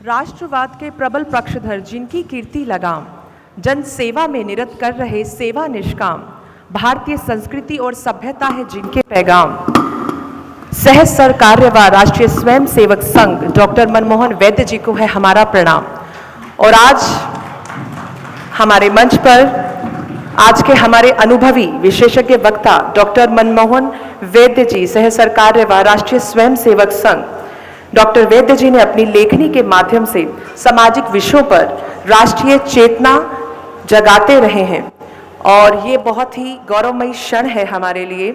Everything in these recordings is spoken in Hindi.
राष्ट्रवाद के प्रबल पक्षधर जिनकी कीर्ति लगाम, जन सेवा में निरत कर रहे सेवा निष्काम, भारतीय संस्कृति और सभ्यता है जिनके पैगाम। सह सरकार्य व राष्ट्रीय स्वयं सेवक संघ डॉक्टर मनमोहन वैद्य जी को है हमारा प्रणाम। और आज हमारे मंच पर आज के हमारे अनुभवी विशेषज्ञ वक्ता डॉक्टर मनमोहन वैद्य जी, सह सरकार्य व राष्ट्रीय स्वयं सेवक संघ। डॉक्टर वैद्य जी ने अपनी लेखनी के माध्यम से सामाजिक विषयों पर राष्ट्रीय चेतना जगाते रहे हैं और ये बहुत ही गौरवमयी क्षण है हमारे लिए।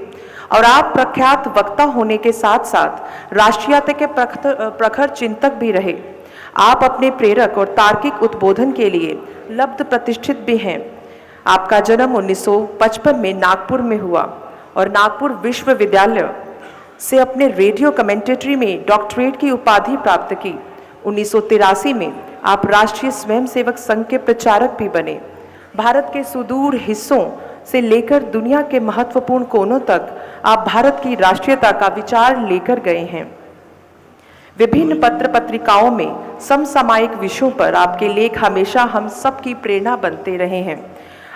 और आप प्रख्यात वक्ता होने के साथ साथ राष्ट्रीयता के प्रखर चिंतक भी रहे। आप अपने प्रेरक और तार्किक उद्बोधन के लिए लब्ध प्रतिष्ठित भी हैं। आपका जन्म 1955 में नागपुर में हुआ और नागपुर विश्वविद्यालय से अपने रेडियो कमेंटेटरी में डॉक्टरेट की उपाधि प्राप्त की। 1983 में आप राष्ट्रीय स्वयंसेवक संघ के प्रचारक भी बने। भारत के सुदूर हिस्सों से लेकर दुनिया के महत्वपूर्ण कोनों तक आप भारत की राष्ट्रीयता का विचार लेकर गए हैं। विभिन्न पत्र पत्रिकाओं में समसामयिक विषयों पर आपके लेख हमेशा हम सब की प्रेरणा बनते रहे हैं।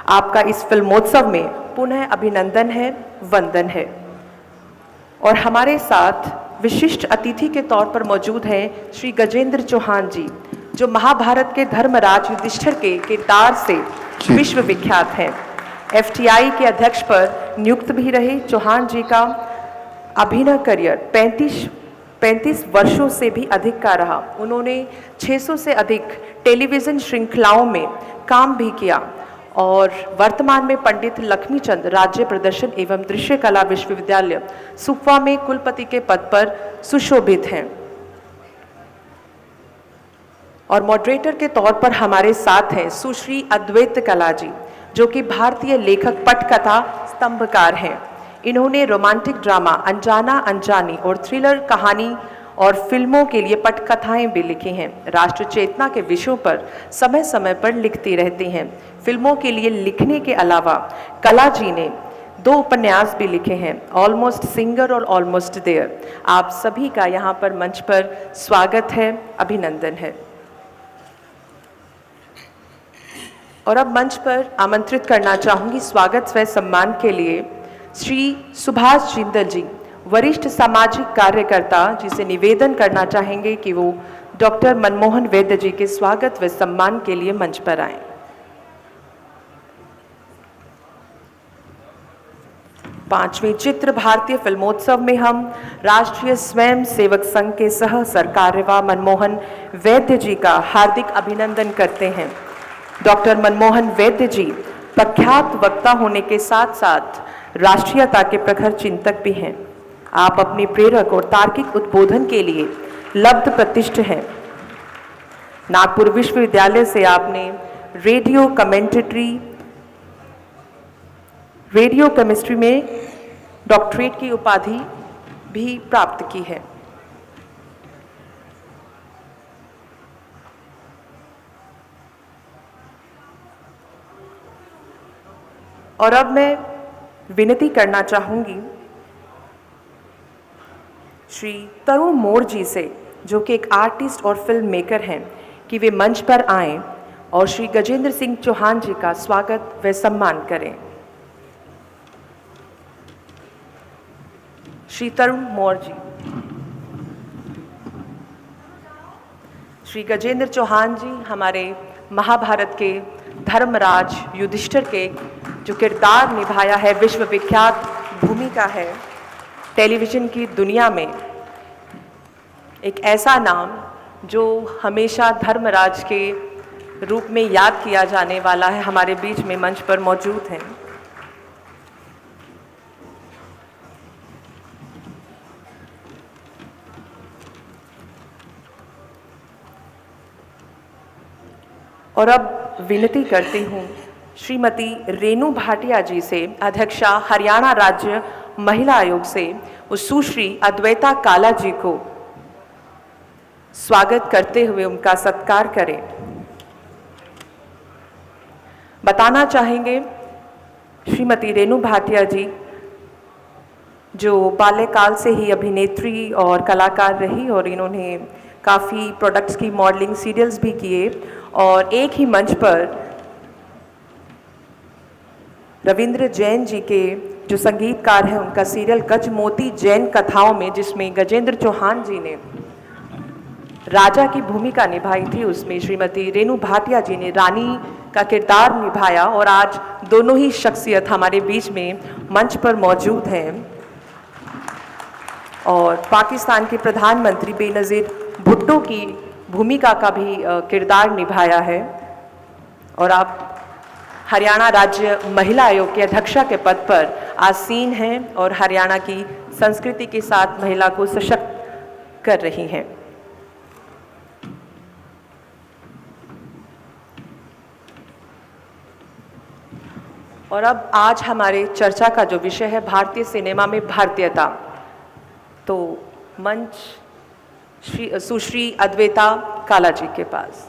आपका इस फिल्मोत्सव में पुनः अभिनंदन है, वंदन है। और हमारे साथ विशिष्ट अतिथि के तौर पर मौजूद हैं श्री गजेंद्र चौहान जी, जो महाभारत के धर्मराज युधिष्ठिर के किरदार से विश्वविख्यात हैं। FTI के अध्यक्ष पर नियुक्त भी रहे। चौहान जी का अभिनय करियर 35 वर्षों से भी अधिक का रहा। उन्होंने 600 से अधिक टेलीविज़न श्रृंखलाओं में काम भी किया और वर्तमान में पंडित लक्ष्मीचंद राज्य प्रदर्शन एवं दृश्य कला विश्वविद्यालय सुकमा में कुलपति के पद पर सुशोभित हैं। और मॉडरेटर के तौर पर हमारे साथ हैं सुश्री अद्वैत कला जी, जो कि भारतीय लेखक पटकथा स्तंभकार हैं। इन्होंने रोमांटिक ड्रामा अनजाना अनजानी और थ्रिलर कहानी और फिल्मों के लिए पटकथाएं भी लिखी हैं। राष्ट्र चेतना के विषयों पर समय समय पर लिखती रहती हैं। फिल्मों के लिए लिखने के अलावा कला जी ने 2 उपन्यास भी लिखे हैं, ऑलमोस्ट सिंगर और ऑलमोस्ट देयर। आप सभी का यहाँ पर मंच पर स्वागत है, अभिनंदन है। और अब मंच पर आमंत्रित करना चाहूँगी स्वागत व सम्मान के लिए श्री सुभाष जिंदल जी, वरिष्ठ सामाजिक कार्यकर्ता, जिसे निवेदन करना चाहेंगे कि वो डॉक्टर मनमोहन वैद्य जी के स्वागत व सम्मान के लिए मंच पर आएं। पांचवें चित्र भारतीय फिल्मोत्सव में हम राष्ट्रीय स्वयं सेवक संघ के सह सरकार्यवाह मनमोहन वैद्य जी का हार्दिक अभिनंदन करते हैं। डॉक्टर मनमोहन वैद्य जी प्रख्यात वक्ता होने के साथ साथ राष्ट्रीयता के प्रखर चिंतक भी हैं। आप अपने प्रेरक और तार्किक उद्बोधन के लिए लब्ध प्रतिष्ठित हैं। नागपुर विश्वविद्यालय से आपने रेडियो केमिस्ट्री में डॉक्टरेट की उपाधि भी प्राप्त की है। और अब मैं विनती करना चाहूँगी श्री तरुण मोर जी से, जो कि एक आर्टिस्ट और फिल्म मेकर हैं, कि वे मंच पर आएं और श्री गजेंद्र सिंह चौहान जी का स्वागत व सम्मान करें। श्री तरुण मोर जी। श्री गजेंद्र चौहान जी हमारे महाभारत के धर्मराज युधिष्ठिर के जो किरदार निभाया है, विश्वविख्यात भूमिका है। टेलीविज़न की दुनिया में एक ऐसा नाम जो हमेशा धर्मराज के रूप में याद किया जाने वाला है, हमारे बीच में मंच पर मौजूद हैं। और अब विनती करती हूँ श्रीमती रेणु भाटिया जी से, अध्यक्षा हरियाणा राज्य महिला आयोग से, उस सुश्री अद्वैता काला जी को स्वागत करते हुए उनका सत्कार करें। बताना चाहेंगे श्रीमती रेणु भाटिया जी, जो बाल्यकाल से ही अभिनेत्री और कलाकार रही और इन्होंने काफ़ी प्रोडक्ट्स की मॉडलिंग, सीरियल्स भी किए और एक ही मंच पर रविंद्र जैन जी के जो संगीतकार हैं उनका सीरियल गज मोती जैन कथाओं में, जिसमें गजेंद्र चौहान जी ने राजा की भूमिका निभाई थी, उसमें श्रीमती रेणु भाटिया जी ने रानी का किरदार निभाया और आज दोनों ही शख्सियत हमारे बीच में मंच पर मौजूद हैं। और पाकिस्तान के प्रधानमंत्री बेनज़ीर भुट्टो की भूमिका का भी किरदार निभाया है और आप हरियाणा राज्य महिला आयोग के अध्यक्षा के पद पर आसीन हैं और हरियाणा की संस्कृति के साथ महिला को सशक्त कर रही हैं। और अब आज हमारे चर्चा का जो विषय है भारतीय सिनेमा में भारतीयता, तो मंच सुश्री अद्वैता काला जी के पास।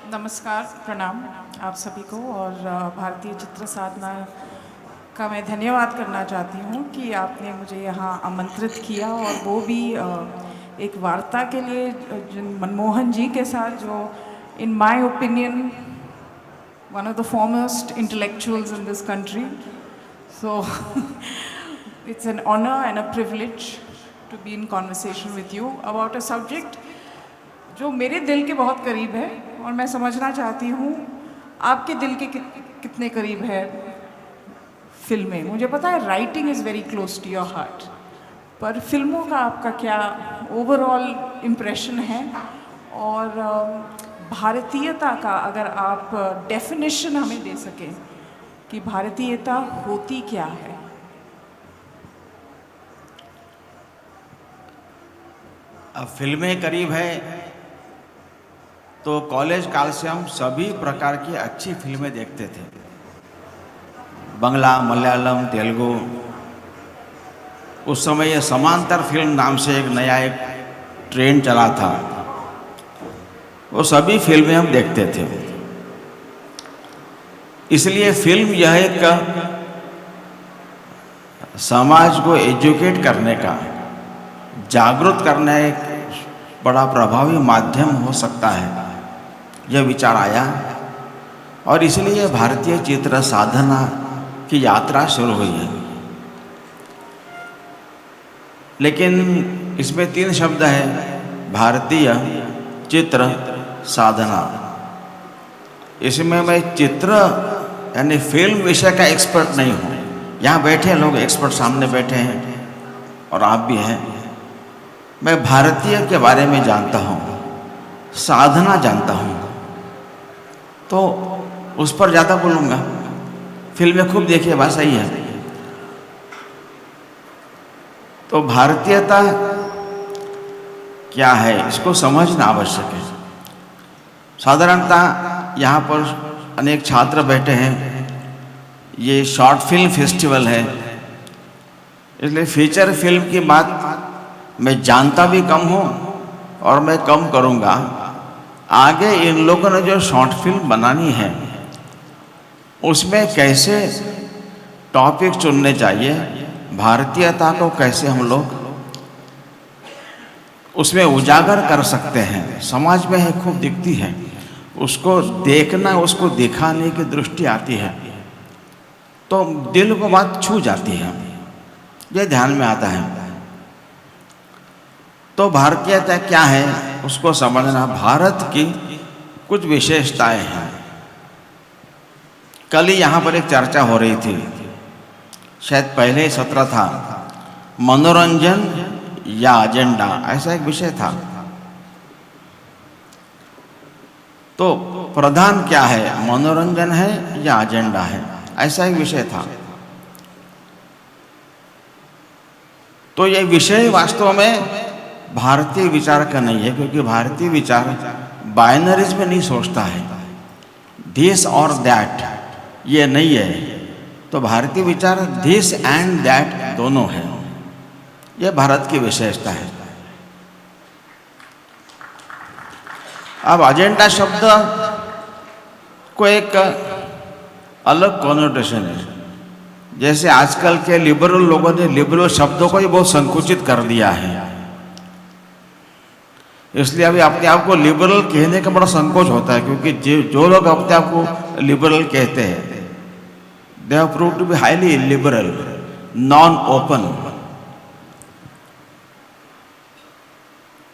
नमस्कार, प्रणाम आप सभी को। और भारतीय चित्र साधना का मैं धन्यवाद करना चाहती हूँ कि आपने मुझे यहाँ आमंत्रित किया और वो भी एक वार्ता के लिए जिन मनमोहन जी के साथ, जो in my opinion one of the foremost intellectuals in this country. So it's an honour and a privilege to be in conversation with you about a subject जो मेरे दिल के बहुत करीब है। और मैं समझना चाहती हूँ आपके दिल के कितने करीब है फिल्में। मुझे पता है writing is very close to your heart, पर फिल्मों का आपका क्या ओवरऑल इम्प्रेशन है? और भारतीयता का अगर आप डेफिनेशन हमें दे सकें कि भारतीयता होती क्या है? अब फिल्में करीब है तो कॉलेज काल से हम सभी प्रकार की अच्छी फिल्में देखते थे। बंगला, मलयालम, तेलुगु। उस समय ये समांतर फिल्म नाम से एक नया ट्रेंड चला था, वो सभी फिल्में हम देखते थे। इसलिए फिल्म यह एक समाज को एजुकेट करने का, जागरूक करने का एक बड़ा प्रभावी माध्यम हो सकता है, यह विचार आया और इसलिए भारतीय चित्र साधना की यात्रा शुरू हुई है। लेकिन इसमें 3 शब्द हैं, भारतीय चित्र साधना। इसमें मैं चित्र यानी फिल्म विषय का एक्सपर्ट नहीं हूँ। यहाँ बैठे लोग एक्सपर्ट सामने बैठे हैं और आप भी हैं। मैं भारतीय के बारे में जानता हूँ, साधना जानता हूँ, तो उस पर ज़्यादा बोलूँगा। फिल्में खूब देखिए, बात सही है। तो भारतीयता क्या है, इसको समझना आवश्यक है। साधारणतः यहाँ पर अनेक छात्र बैठे हैं, ये शॉर्ट फिल्म फेस्टिवल है, इसलिए फीचर फिल्म की बात मैं जानता भी कम हूँ और मैं कम करूँगा। आगे इन लोगों ने जो शॉर्ट फिल्म बनानी है उसमें कैसे टॉपिक चुनने चाहिए, भारतीयता को कैसे हम लोग उसमें उजागर कर सकते हैं, समाज में है खूब दिखती है, उसको देखना, उसको दिखाने की दृष्टि आती है तो दिल को बात छू जाती है, ये ध्यान में आता है। तो भारतीयता क्या है उसको समझना। भारत की कुछ विशेषताएं हैं। कल ही यहाँ पर एक चर्चा हो रही थी, शायद पहले ही सत्र था, मनोरंजन या एजेंडा, ऐसा एक विषय था। तो प्रधान क्या है, मनोरंजन है या एजेंडा है, ऐसा एक विषय था। तो ये विषय वास्तव में भारतीय विचार का नहीं है, क्योंकि भारतीय विचार बाइनरीज में नहीं सोचता है, दिस और दैट, ये नहीं है। तो भारतीय विचार दिस एंड दैट दोनों है, ये भारत की विशेषता है। अब एजेंडा शब्द को एक अलग कॉनोटेशन है। जैसे आजकल के लिबरल लोगों ने लिबरल शब्दों को ही बहुत संकुचित कर दिया है, इसलिए अभी अपने आप को लिबरल कहने का बड़ा संकोच होता है, क्योंकि जो लोग अपने आप को लिबरल कहते हैं they have proved to be highly illiberal, non open.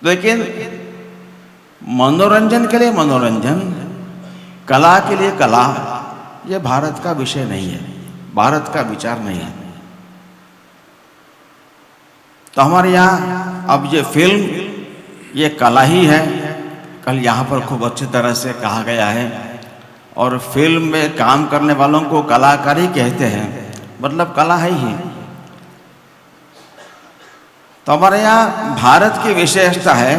लेकिन मनोरंजन के लिए मनोरंजन, कला के लिए कला, यह भारत का विषय नहीं है, भारत का विचार नहीं है। तो हमारे यहाँ अब ये फिल्म ये कला ही है, कल यहाँ पर खूब अच्छी तरह से कहा गया है। और फिल्म में काम करने वालों को कलाकार ही कहते हैं, मतलब कला है ही। तो हमारे यहाँ भारत की विशेषता है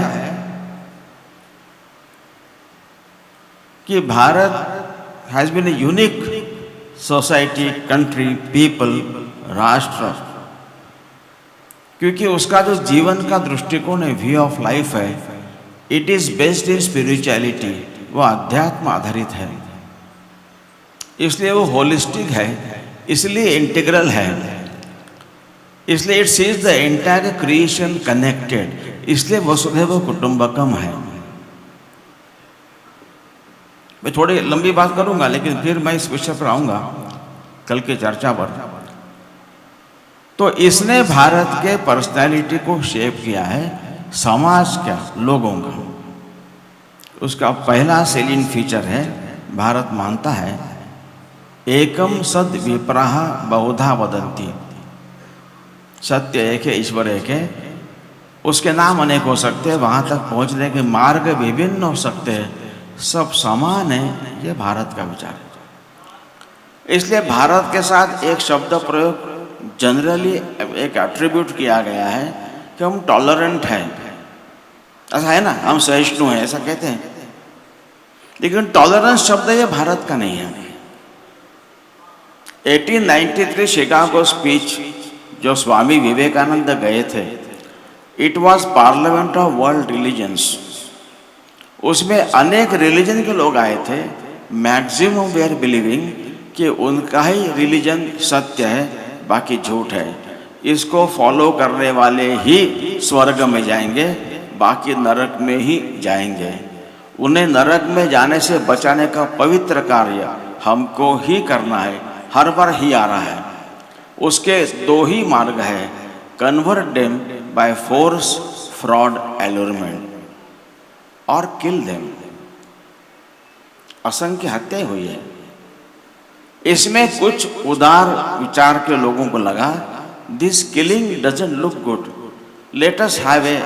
कि Bharat has been a unique society, country, people, राष्ट्र, क्योंकि उसका जो जीवन का दृष्टिकोण है, व्यू ऑफ लाइफ है, it is based in spirituality, वो अध्यात्म आधारित है, इसलिए वो होलिस्टिक है, इसलिए इंटीग्रल है, इसलिए it sees the entire creation connected, इसलिए वसुधैव कुटुंबकम है। मैं थोड़ी लंबी बात करूंगा, लेकिन फिर मैं इस विषय पर आऊंगा कल की चर्चा पर। तो इसने भारत के पर्सनैलिटी को शेप किया है, समाज का, लोगों का। उसका पहला सेलिंग फीचर है, भारत मानता है एकम सद विप्राह बहुधा वदंती, सत्य एक है, ईश्वर एक है, उसके नाम अनेक हो सकते हैं, वहाँ तक पहुँचने के मार्ग विभिन्न हो सकते हैं, सब समान है, ये भारत का विचार है। इसलिए भारत के साथ एक शब्द प्रयोग जनरली एक एट्रीब्यूट किया गया है कि हम टॉलरेंट हैं, ऐसा है ना, हम सहिष्णु हैं, ऐसा कहते हैं। लेकिन टॉलरेंस शब्द ये भारत का नहीं है। 1893 शिकागो स्पीच जो स्वामी विवेकानंद गए थे, it was parliament of world religions, उसमें अनेक रिलीजन के लोग आए थे, मैक्सिमम वे आर बिलीविंग कि उनका ही रिलीजन सत्य है, बाकी झूठ है, इसको फॉलो करने वाले ही स्वर्ग में जाएंगे, बाकी नरक में ही जाएंगे। उन्हें नरक में जाने से बचाने का पवित्र कार्य हमको ही करना है, हर बार ही आ रहा है। उसके दो ही मार्ग है, convert them by force, fraud, allurement, और किल देम। असंख्य हत्याएं हुई है। इसमें कुछ उदार विचार के लोगों को लगा this killing doesn't look good, let us have a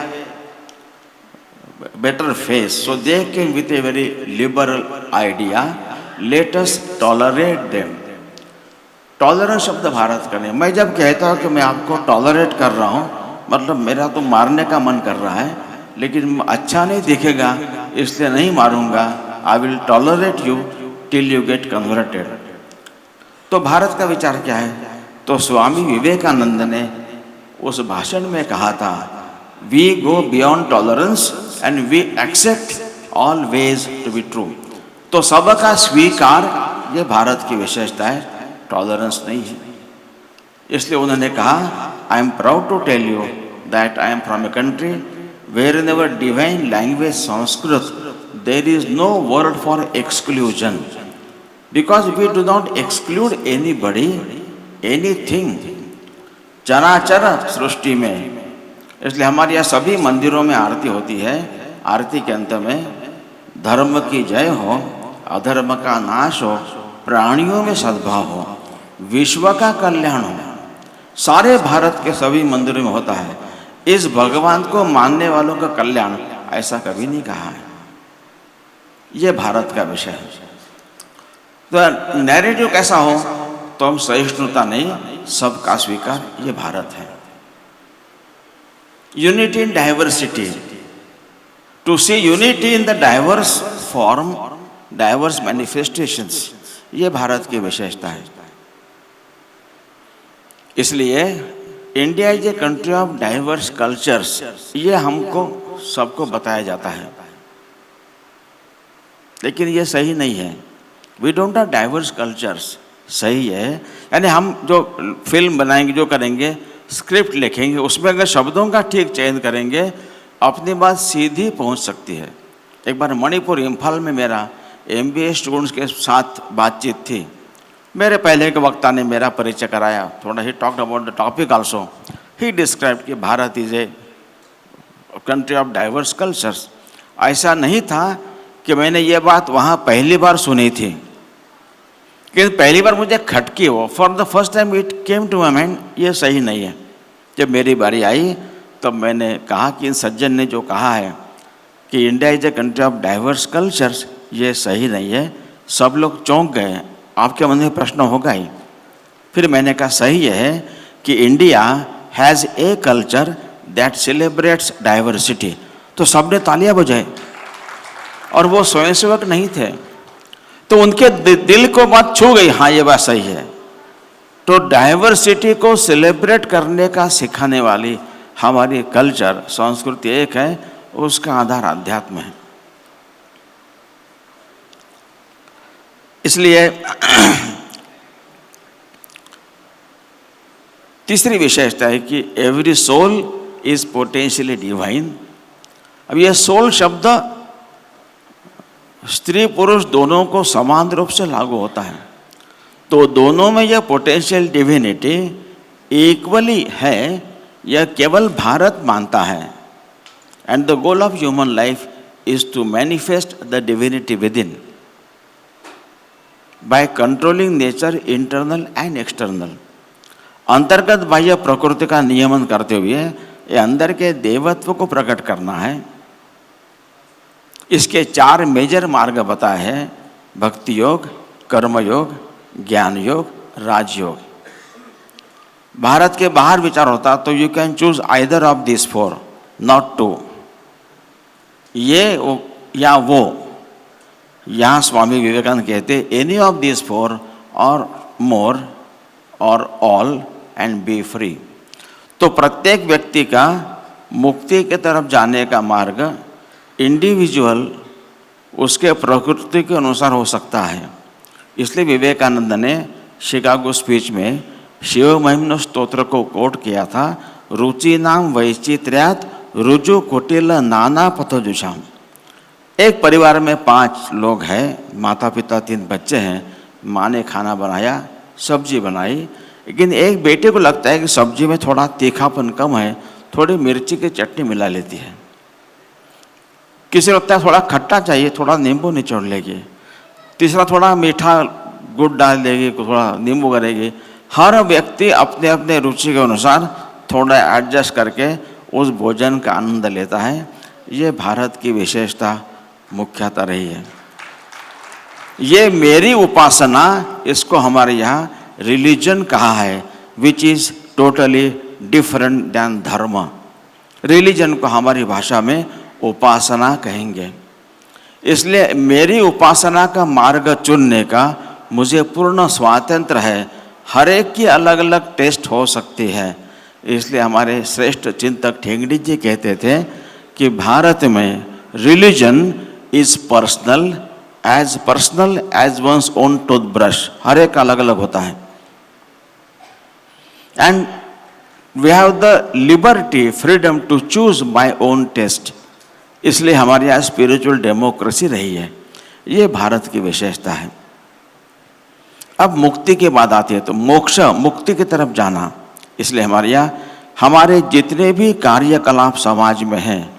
better face, so they came with a very liberal idea, let us tolerate them. Tolerance शब्द भारत का नहीं। मैं जब कहता हूँ कि मैं आपको टॉलरेट कर रहा हूँ, मतलब मेरा तो मारने का मन कर रहा है, लेकिन अच्छा नहीं दिखेगा इसलिए नहीं मारूंगा, I will tolerate you till you get converted. तो भारत का विचार क्या है? तो स्वामी विवेकानंद ने उस भाषण में कहा था, we go beyond tolerance and we accept all ways to be true. तो सबका स्वीकार, ये भारत की विशेषता है, टॉलरेंस नहीं है। इसलिए उन्होंने कहा, I am proud to tell you that I am from a country where in our divine language Sanskrit there is no word for exclusion, because we do not exclude anybody, anything, चराचर सृष्टि में। इसलिए हमारे यहाँ सभी मंदिरों में आरती होती है, आरती के अंत में धर्म की जय हो, अधर्म का नाश हो, प्राणियों में सद्भाव हो, विश्व का कल्याण हो। सारे भारत के सभी मंदिरों में होता है। इस भगवान को मानने वालों का कल्याण ऐसा कभी नहीं कहा है। ये भारत का विषय है। तो नैरेटिव कैसा हो? तो हम सहिष्णुता नहीं, सबका स्वीकार, ये भारत है। Unity in diversity, to see unity in the diverse form, diverse manifestations, ये भारत की विशेषता है। इसलिए India is a country of diverse cultures, ये हमको सबको बताया जाता है, लेकिन ये सही नहीं है। We don't have diverse cultures, सही है। यानी हम जो फिल्म बनाएंगे, जो करेंगे, स्क्रिप्ट लिखेंगे, उसमें अगर शब्दों का ठीक चयन करेंगे, अपनी बात सीधी पहुंच सकती है। एक बार मणिपुर इम्फाल में मेरा MBA स्टूडेंट्स के साथ बातचीत थी। मेरे पहले के वक्ता ने मेरा परिचय कराया, थोड़ा he talked about the topic also. He describe कि Bharat is a country of diverse cultures. ऐसा नहीं था कि मैंने ये बात वहाँ पहली बार सुनी थी, कि पहली बार मुझे खटकी हो। For the first time it came to my mind, ये सही नहीं है। जब मेरी बारी आई तब मैंने कहा कि इन सज्जन ने जो कहा है कि India is a country of diverse cultures, ये सही नहीं है। सब लोग चौंक गए, आपके मन में प्रश्न होगा ही। फिर मैंने कहा सही है कि India has a culture that celebrates diversity. तो सबने तालियां बजाई, और वो स्वयंसेवक नहीं थे, तो उनके दिल को बात छू गई, हाँ ये बात सही है। तो डाइवर्सिटी को सेलिब्रेट करने का सिखाने वाली हमारी कल्चर, संस्कृति एक है, उसका आधार अध्यात्म है। इसलिए तीसरी विशेषता है कि every soul is potentially divine. अब यह सोल शब्द स्त्री पुरुष दोनों को समान रूप से लागू होता है, तो दोनों में यह पोटेंशियल डिविनिटी इक्वली है, यह केवल भारत मानता है। And the goal of human life is to manifest the divinity within by controlling nature internal and external. अंतर्गत बाह्य प्रकृति का नियमन करते हुए ये अंदर के देवत्व को प्रकट करना है। इसके 4 मेजर मार्ग बताए हैं: भक्ति योग, कर्म योग, ज्ञान योग, राजयोग। भारत के बाहर विचार होता तो you can choose either of this 4, not 2। ये या वो। यहाँ स्वामी विवेकानंद कहते एनी ऑफ दिस 4 और मोर और ऑल एंड बी फ्री। तो प्रत्येक व्यक्ति का मुक्ति की तरफ जाने का मार्ग इंडिविजुअल उसके प्रकृति के अनुसार हो सकता है। इसलिए विवेकानंद ने शिकागो स्पीच में शिव महिम्न स्तोत्र को कोट किया था, रुचि नाम वैचित्र्यात रुजु कुटिल नाना पथजुषाम। एक परिवार में 5 लोग हैं, माता पिता 3 बच्चे हैं। माँ ने खाना बनाया, सब्जी बनाई, लेकिन एक बेटे को लगता है कि सब्जी में थोड़ा तीखापन कम है, थोड़ी मिर्ची की चटनी मिला लेती है। किसी को लगता है थोड़ा खट्टा चाहिए, थोड़ा नींबू निचोड़ लेगी। तीसरा थोड़ा मीठा गुड़ डाल देगी, थोड़ा नींबू करेगी। हर व्यक्ति अपने अपने रुचि के अनुसार थोड़ा एडजस्ट करके उस भोजन का आनंद लेता है। ये भारत की विशेषता मुख्यतः रही है। ये मेरी उपासना, इसको हमारे यहाँ रिलीजन कहा है, which is totally different than धर्म। रिलीजन को हमारी भाषा में उपासना कहेंगे। इसलिए मेरी उपासना का मार्ग चुनने का मुझे पूर्ण स्वातंत्र है। हर एक की अलग अलग टेस्ट हो सकती है। इसलिए हमारे श्रेष्ठ चिंतक ठेंगड़ी जी कहते थे कि भारत में religion is personal as one's own toothbrush. हर एक अलग अलग होता है। And we have the liberty, freedom to choose my own taste. इसलिए हमारे यहाँ स्पिरिचुअल डेमोक्रेसी रही है। ये भारत की विशेषता है। अब मुक्ति की बात आती है तो मोक्ष, मुक्ति की तरफ जाना। इसलिए हमारे यहाँ हमारे जितने भी कार्यकलाप समाज में हैं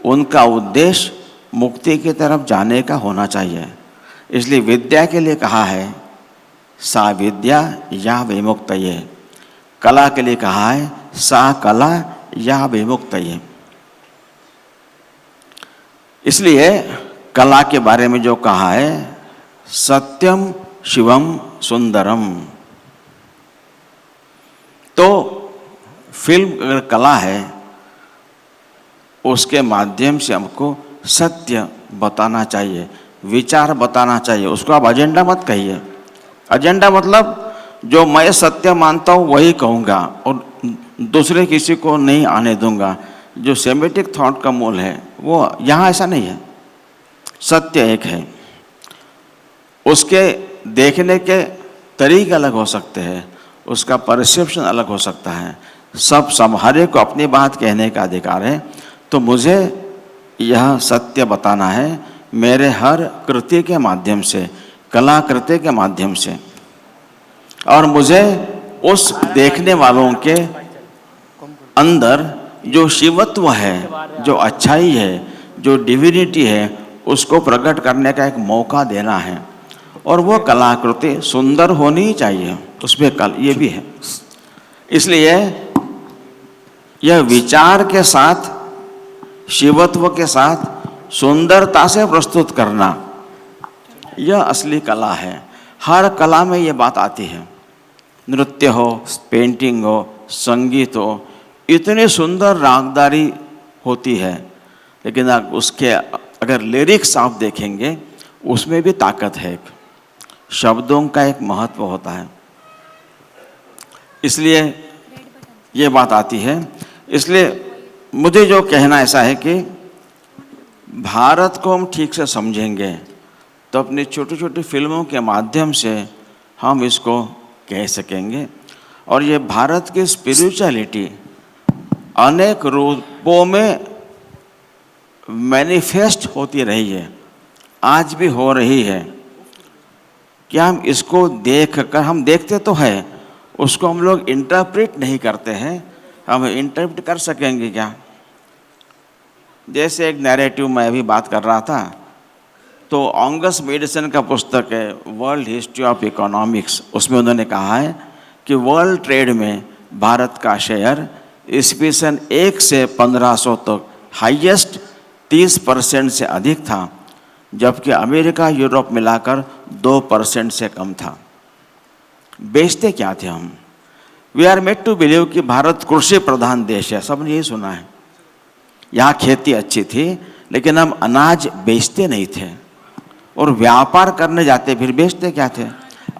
उनका उद्देश्य मुक्ति की तरफ जाने का होना चाहिए। इसलिए विद्या के लिए कहा है सा विद्या या विमुक्तये। कला के लिए कहा है सा कला या विमुक्तये। इसलिए कला के बारे में जो कहा है सत्यम शिवम सुंदरम। तो फिल्म अगर कला है उसके माध्यम से हमको सत्य बताना चाहिए, विचार बताना चाहिए। उसको आप एजेंडा मत कहिए। एजेंडा मतलब जो मैं सत्य मानता हूँ वही कहूँगा और दूसरे किसी को नहीं आने दूंगा। जो सेमेटिक थॉट का मूल है वो यहाँ ऐसा नहीं है। सत्य एक है, उसके देखने के तरीके अलग हो सकते हैं, उसका परसेप्शन अलग हो सकता है। हर एक को अपनी बात कहने का अधिकार है। तो मुझे यह सत्य बताना है मेरे हर कृति के माध्यम से, कलाकृति के माध्यम से, और मुझे उस देखने वालों के अंदर जो शिवत्व है, जो अच्छाई है, जो डिविनिटी है, उसको प्रकट करने का एक मौका देना है। और वो कलाकृति सुंदर होनी चाहिए, उसमें ये भी है। इसलिए यह विचार के साथ, शिवत्व के साथ सुंदरता से प्रस्तुत करना, यह असली कला है। हर कला में ये बात आती है। नृत्य हो, पेंटिंग हो, संगीत हो, इतनी सुंदर रागदारी होती है, लेकिन उसके अगर लिरिक्स आप देखेंगे उसमें भी ताकत है। शब्दों का एक महत्व होता है, इसलिए ये बात आती है। इसलिए मुझे जो कहना ऐसा है कि भारत को हम ठीक से समझेंगे तो अपनी छोटी छोटी फिल्मों के माध्यम से हम इसको कह सकेंगे। और ये भारत की स्पिरिचुअलिटी अनेक रूपों में मैनिफेस्ट होती रही है, आज भी हो रही है। क्या हम इसको देखकर, हम देखते तो है, उसको हम लोग इंटरप्रेट नहीं करते हैं। हम इंटरप्रेट कर सकेंगे क्या? जैसे एक नैरेटिव मैं अभी बात कर रहा था, तो ऑंगस मेडिसन का पुस्तक है वर्ल्ड हिस्ट्री ऑफ इकोनॉमिक्स, उसमें उन्होंने कहा है कि वर्ल्ड ट्रेड में भारत का शेयर ईस्वी सन 1 से 1500 तक हाईएस्ट 30% से अधिक था, जबकि अमेरिका यूरोप मिलाकर 2% से कम था। बेचते क्या थे हम? We are made to believe कि भारत कृषि प्रधान देश है, सबने यही सुना है। यहाँ खेती अच्छी थी, लेकिन हम अनाज बेचते नहीं थे और व्यापार करने जाते, फिर बेचते क्या थे?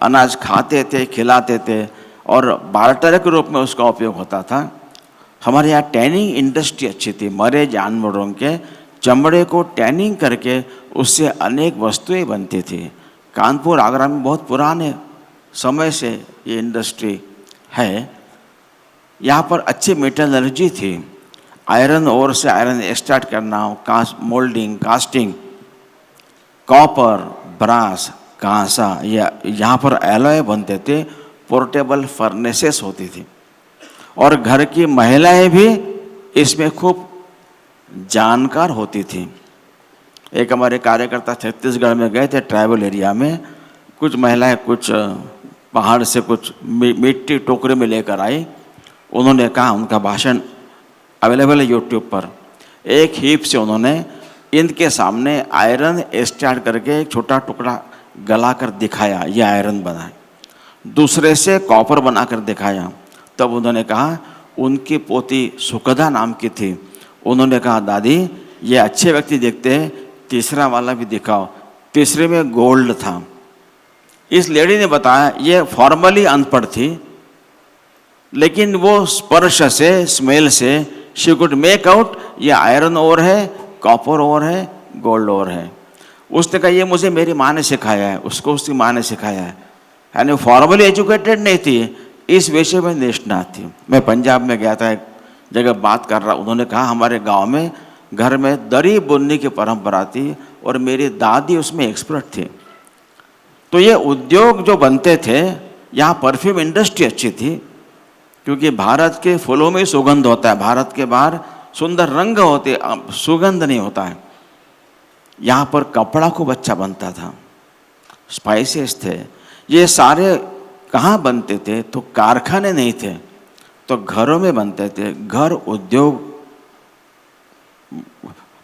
अनाज खाते थे, खिलाते थे और बार्टर के रूप में उसका उपयोग होता था। हमारे यहाँ टैनिंग इंडस्ट्री अच्छी थी, मरे जानवरों के चमड़े को टैनिंग करके उससे अनेक वस्तुएं बनती थी। कानपुर, आगरा में बहुत पुराने समय से ये इंडस्ट्री है। यहाँ पर अच्छी मेटलर्जी थी, आयरन ओर से आयरन एक्सट्रैक्ट करना, मोल्डिंग, कास्टिंग, कॉपर, ब्रास, कांसा, या यहाँ पर एलॉय बनते थे, पोर्टेबल फर्नेसेस होती थी। और घर की महिलाएं भी इसमें खूब जानकार होती थी। एक हमारे कार्यकर्ता छत्तीसगढ़ में गए थे, ट्राइबल एरिया में, कुछ महिलाएं कुछ पहाड़ से कुछ मिट्टी टोकरे में लेकर आई। उन्होंने कहा, उनका भाषण अवेलेबल है यूट्यूब पर, एक हीप से उन्होंने इनके सामने आयरन एक्सट्रैक्ट करके एक छोटा टुकड़ा गलाकर दिखाया, ये आयरन बना है। दूसरे से कॉपर बनाकर दिखाया। तब उन्होंने कहा, उनकी पोती सुखदा नाम की थी, उन्होंने कहा, दादी ये अच्छे व्यक्ति दिखते हैं, तीसरा वाला भी दिखाओ। तीसरे में गोल्ड था। इस लेडी ने बताया, ये फॉर्मली अनपढ़ थी, लेकिन वो स्पर्श से, स्मेल से शी कुड मेक आउट ये आयरन ओर है, कॉपर ओर है, गोल्ड ओर है। उसने कहा, ये मुझे मेरी माँ ने सिखाया है, उसको उसकी माँ ने सिखाया है। यानी फॉर्मली एजुकेटेड नहीं थी, इस विषय में निष्णात थी। मैं पंजाब में गया था, एक जगह बात कर रहा, उन्होंने कहा, हमारे गांव में घर में दरी बुनने की परंपरा थी और मेरी दादी उसमें एक्सपर्ट थी। तो ये उद्योग जो बनते थे, यहाँ परफ्यूम इंडस्ट्री अच्छी थी, क्योंकि भारत के फूलों में सुगंध होता है, भारत के बाहर सुंदर रंग होते, सुगंध नहीं होता है। यहाँ पर कपड़ा खूब अच्छा बनता था, स्पाइसेस थे। ये सारे कहाँ बनते थे? तो कारखाने नहीं थे, तो घरों में बनते थे। घर उद्योग,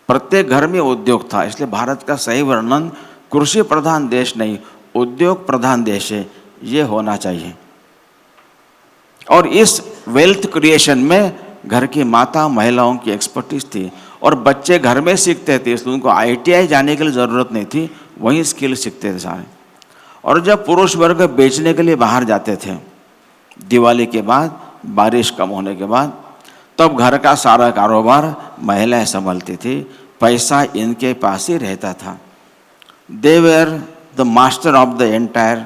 प्रत्येक घर में उद्योग था। इसलिए भारत का सही वर्णन कृषि प्रधान देश नहीं, उद्योग प्रधान देश है, ये होना चाहिए। और इस वेल्थ क्रिएशन में घर की माता महिलाओं की एक्सपर्टीज थी और बच्चे घर में सीखते थे, इसलिए उनको ITI जाने के लिए ज़रूरत नहीं थी, वहीं स्किल सीखते थे सारे। और जब पुरुष वर्ग बेचने के लिए बाहर जाते थे, दिवाली के बाद, बारिश कम होने के बाद, तब घर का सारा कारोबार महिलाएं संभालती थी, पैसा इनके पास ही रहता था। They were the master of the entire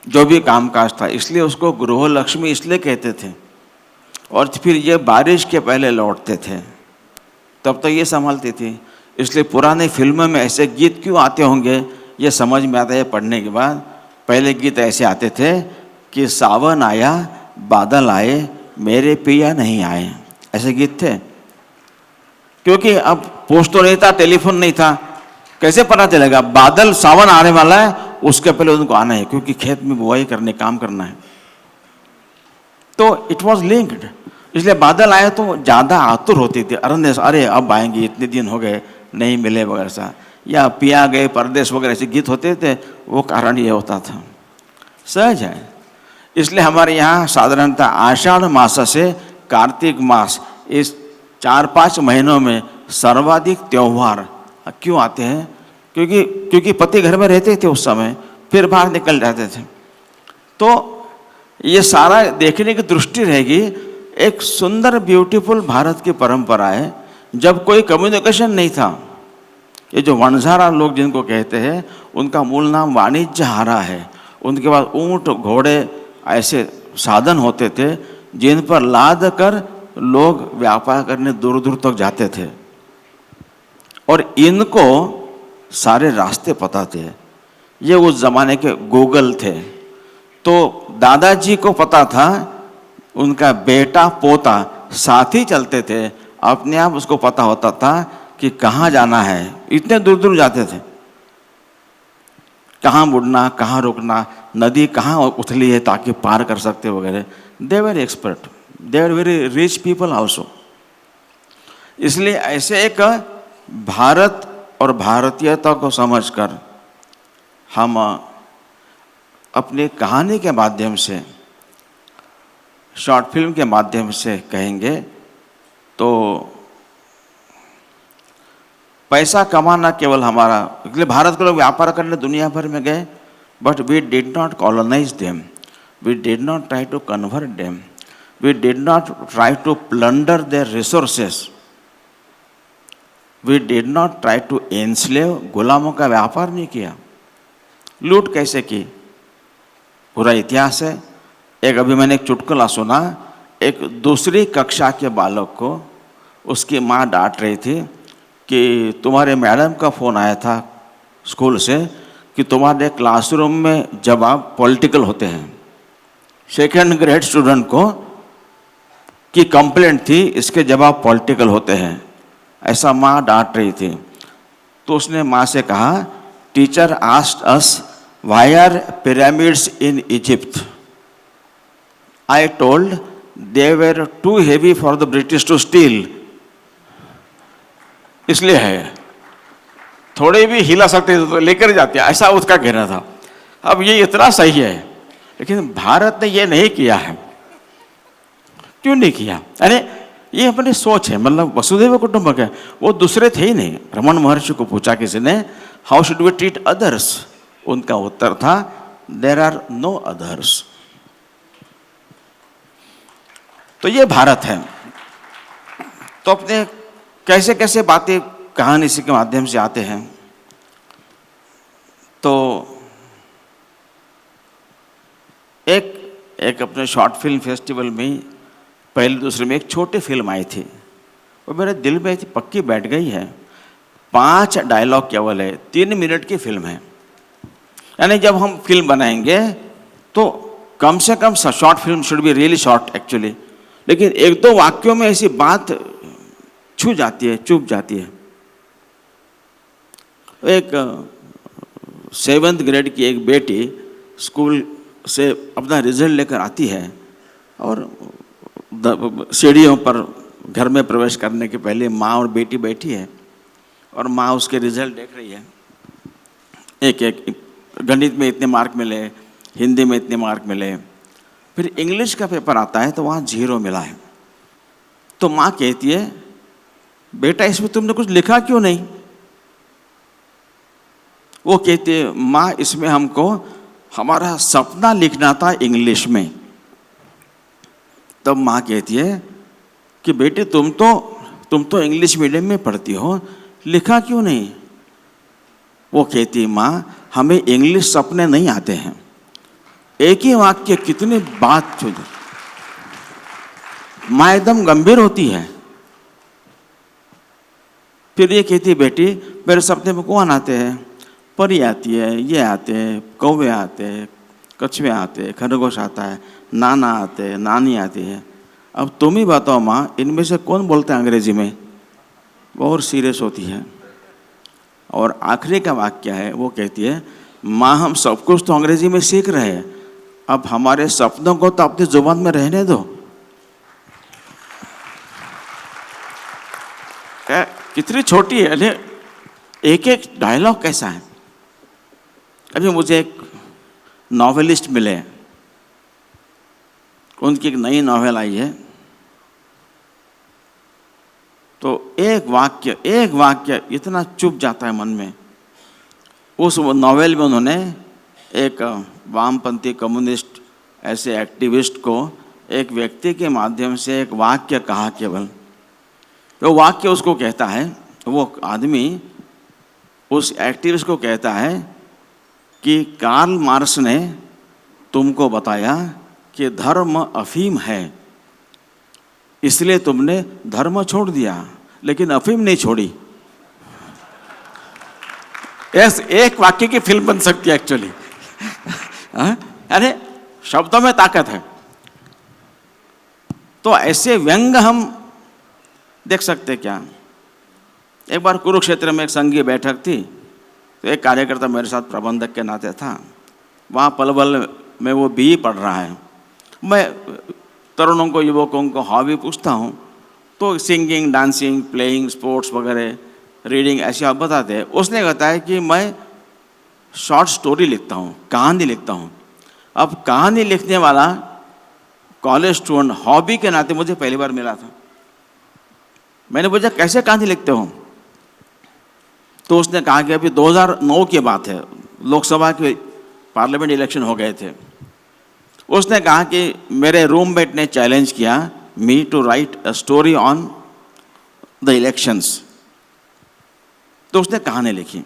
जो भी कामकाज था, इसलिए उसको गृह लक्ष्मी इसलिए कहते थे। और फिर ये बारिश के पहले लौटते थे, तब तक ये संभालती थी। इसलिए पुराने फिल्मों में ऐसे गीत क्यों आते होंगे ये समझ में आता है पढ़ने के बाद। पहले गीत ऐसे आते थे कि सावन आया बादल आए मेरे पिया नहीं आए, ऐसे गीत थे। क्योंकि अब पोस्ट तो नहीं था, टेलीफोन नहीं था, कैसे पता चलेगा बादल सावन आने वाला है, उसके पहले उनको आना है, क्योंकि खेत में बुआई करने काम करना है। तो इट वॉज लिंक्ड। इसलिए बादल आए तो ज़्यादा आतुर होती थी, अरे अब आएंगे, इतने दिन हो गए नहीं मिले वगैरह सा, या पिया गए परदेश वगैरह ऐसे गीत होते थे। वो कारण ये होता था, सहज है। इसलिए हमारे यहाँ साधारणतः आषाढ़ मास से कार्तिक मास, इस 4-5 महीनों में सर्वाधिक त्यौहार क्यों आते हैं? क्योंकि पति घर में रहते थे उस समय, फिर बाहर निकल जाते थे। तो ये सारा देखने की दृष्टि रहेगी। एक सुंदर ब्यूटीफुल भारत की परंपरा है। जब कोई कम्युनिकेशन नहीं था, ये जो वणझारा लोग जिनको कहते हैं, उनका मूल नाम वाणिज्यहारा है। उनके पास ऊंट घोड़े ऐसे साधन होते थे जिन पर लाद कर लोग व्यापार करने दूर दूर तक जाते थे, और इनको सारे रास्ते पता थे। ये उस जमाने के गूगल थे। तो दादाजी को पता था, उनका बेटा पोता साथ ही चलते थे, अपने आप उसको पता होता था कि कहाँ जाना है। इतने दूर दूर जाते थे, कहाँ मुड़ना, कहाँ रुकना, नदी कहाँ उथली है ताकि पार कर सकते वगैरह। They were expert, they are very rich people also. इसलिए ऐसे एक भारत और भारतीयता को समझकर हम अपनी कहानी के माध्यम से, शॉर्ट फिल्म के माध्यम से कहेंगे तो पैसा कमाना केवल हमारा, इसलिए भारत के लोग व्यापार करने दुनिया भर में गए, but we did not colonise them, we did not try to convert them, we did not try to plunder their resources, we did not try to enslave, गुलामों का व्यापार नहीं किया। लूट कैसे की पूरा इतिहास है। एक अभी मैंने एक चुटकुला सुना, एक दूसरी कक्षा के बालक को उसकी माँ डांट रही थी कि तुम्हारे मैडम का फ़ोन आया था स्कूल से कि तुम्हारे क्लासरूम में जवाब पॉलिटिकल होते हैं। सेकेंड ग्रेड स्टूडेंट को की कंप्लेंट थी, इसके जवाब पॉलिटिकल होते हैं, ऐसा माँ डांट रही थी। तो उसने माँ से कहा, teacher asked us why are pyramids in Egypt, I told they were too heavy for the British to steal. इसलिए है, थोड़े भी हिला सकते थे तो लेकर जाते, ऐसा उसका कहना था। अब ये इतना सही है, लेकिन भारत ने ये नहीं किया है। क्यों नहीं किया? अरे ये अपनी सोच है, मतलब वसुधैव कुटुंबक है। वो दूसरे थे ही नहीं। रमन महर्षि को पूछा किसी ने, how should we treat others? उनका उत्तर था, देयर आर नो अदर्स। तो ये भारत है। तो अपने कैसे कैसे बातें कहानी इसी के माध्यम से आते हैं। तो एक अपने शॉर्ट फिल्म फेस्टिवल में पहले दूसरे में एक छोटी फिल्म आई थी, वो मेरे दिल में पक्की बैठ गई है। 5 डायलॉग केवल है, 3 मिनट की फिल्म है। यानी जब हम फिल्म बनाएंगे तो कम से कम short film should be really short actually, लेकिन 1-2 वाक्यों में ऐसी बात छू जाती है, चुभ जाती है। एक 7th ग्रेड की एक बेटी स्कूल से अपना रिजल्ट लेकर आती है और सीढ़ियों पर घर में प्रवेश करने के पहले माँ और बेटी बैठी है और माँ उसके रिजल्ट देख रही है। एक गणित में इतने मार्क मिले, हिंदी में इतने मार्क मिले, फिर इंग्लिश का पेपर आता है तो वहाँ 0 मिला है। तो माँ कहती है, बेटा इसमें तुमने कुछ लिखा क्यों नहीं? वो कहती है, माँ इसमें हमको हमारा सपना लिखना था इंग्लिश में। तब माँ कहती है कि बेटे तुम तो इंग्लिश मीडियम में पढ़ती हो, लिखा क्यों नहीं? वो कहती है, माँ हमें इंग्लिश सपने नहीं आते हैं, एक ही वाक्य कितनी बात छू दे। माँ एकदम गंभीर होती है। फिर ये कहती, बेटी मेरे सपने में कौन आते हैं? परी आती है, ये आते हैं, कौवे आते हैं, कछुए आते हैं, खरगोश आता है, नाना आते हैं, नानी आती है। अब तुम ही बताओ माँ, इनमें से कौन बोलता है अंग्रेजी में? बहुत सीरियस होती है। और आखिरी का वाक्य है, वो कहती है, माँ हम सब कुछ तो अंग्रेजी में सीख रहे हैं, अब हमारे सपनों को तो अपनी जुबान में रहने दो। कितनी छोटी है, एक एक डायलॉग कैसा है। अभी मुझे एक नॉवेलिस्ट मिले, उनकी एक नई नॉवेल आई है, तो एक वाक्य इतना चुभ जाता है मन में। उस नॉवेल में उन्होंने एक वामपंथी कम्युनिस्ट ऐसे एक्टिविस्ट को एक व्यक्ति के माध्यम से एक वाक्य कहा केवल। तो वाक्य उसको कहता है, वो आदमी उस एक्टिविस्ट को कहता है कि कार्ल मार्क्स ने तुमको बताया कि धर्म अफीम है, इसलिए तुमने धर्म छोड़ दिया, लेकिन अफीम नहीं छोड़ी। एक वाक्य की फिल्म बन सकती है एक्चुअली। अरे शब्दों में ताकत है। तो ऐसे व्यंग हम देख सकते क्या? एक बार कुरुक्षेत्र में एक संघीय बैठक थी, तो एक कार्यकर्ता मेरे साथ प्रबंधक के नाते था। वहाँ पलवल में वो BE पढ़ रहा है। मैं तरुणों को, युवकों को हॉबी पूछता हूँ, तो सिंगिंग, डांसिंग, प्लेइंग, स्पोर्ट्स वगैरह, रीडिंग ऐसे आप बताते हैं। उसने बताया कि मैं शॉर्ट स्टोरी लिखता हूँ, कहानी लिखता हूँ। अब कहानी लिखने वाला कॉलेज स्टूडेंट हॉबी के नाते मुझे पहली बार मिला था। मैंने पूछा कैसे कहानी लिखते हो? तो उसने कहा कि अभी 2009 की बात है, लोकसभा के पार्लियामेंट इलेक्शन हो गए थे। उसने कहा कि मेरे रूममेट ने चैलेंज किया me to write a story on the elections. तो उसने कहानी लिखी,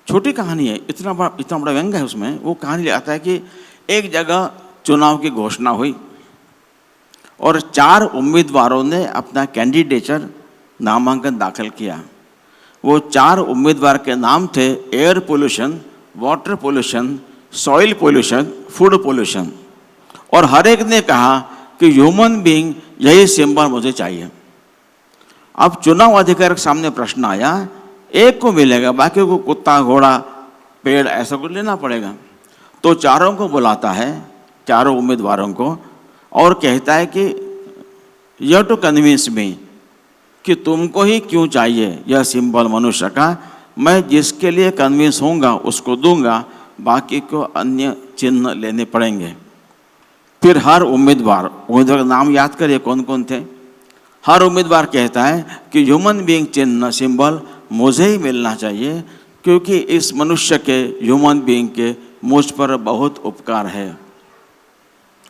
छोटी कहानी है, इतना बड़ा व्यंग है उसमें। वो कहानी आता है कि एक जगह चुनाव की घोषणा हुई और 4 उम्मीदवारों ने अपना कैंडिडेचर नामांकन दाखिल किया। वो 4 उम्मीदवार के नाम थे air pollution, water pollution, soil pollution, food pollution. और हर एक ने कहा कि ह्यूमन बीइंग यही सिंबल मुझे चाहिए। अब चुनाव अधिकारी के सामने प्रश्न आया, एक को मिलेगा, बाकी को कुत्ता, घोड़ा, पेड़ ऐसा कुछ लेना पड़ेगा। तो चारों को बुलाता है, चारों उम्मीदवारों को, और कहता है कि यू टू कन्विंस मी कि तुमको ही क्यों चाहिए यह सिंबल मनुष्य का। मैं जिसके लिए कन्विंस होऊंगा उसको दूंगा, बाकी को अन्य चिन्ह लेने पड़ेंगे। फिर हर उम्मीदवार का नाम याद करिए कौन कौन थे। हर उम्मीदवार कहता है कि ह्यूमन बीइंग चिन्ह, सिंबल मुझे ही मिलना चाहिए, क्योंकि इस मनुष्य के, ह्यूमन बीइंग के मुझ पर बहुत उपकार है।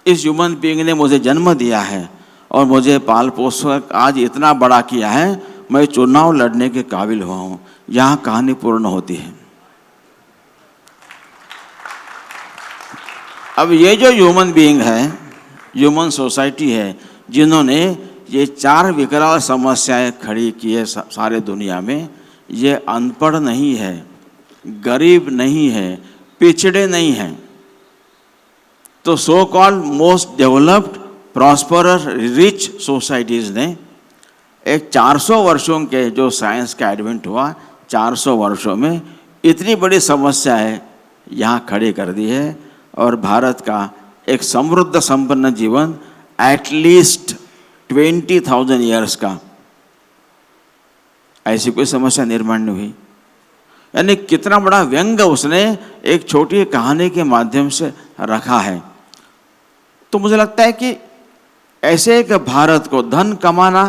इस ह्यूमन बीइंग ने मुझे जन्म दिया है और मुझे पाल पोस कर आज इतना बड़ा किया है, मैं चुनाव लड़ने के काबिल हुआ हूँ। यहाँ कहानी पूर्ण होती है। अब ये जो ह्यूमन बीइंग है, ह्यूमन सोसाइटी है, जिन्होंने ये 4 विकराल समस्याएं खड़ी की है सारे दुनिया में, ये अनपढ़ नहीं है, गरीब नहीं है, पिछड़े नहीं हैं। तो so called most developed, prosperous, rich societies ने एक 400 वर्षों के जो साइंस का एडवेंट हुआ, 400 वर्षों में इतनी बड़ी समस्या है यहाँ खड़ी कर दी है। और भारत का एक समृद्ध संपन्न जीवन एटलीस्ट 20,000 ईयर्स का, ऐसी कोई समस्या निर्माण नहीं हुई। यानी कितना बड़ा व्यंग उसने एक छोटी कहानी के माध्यम से रखा है। तो मुझे लगता है कि ऐसे एक भारत को धन कमाना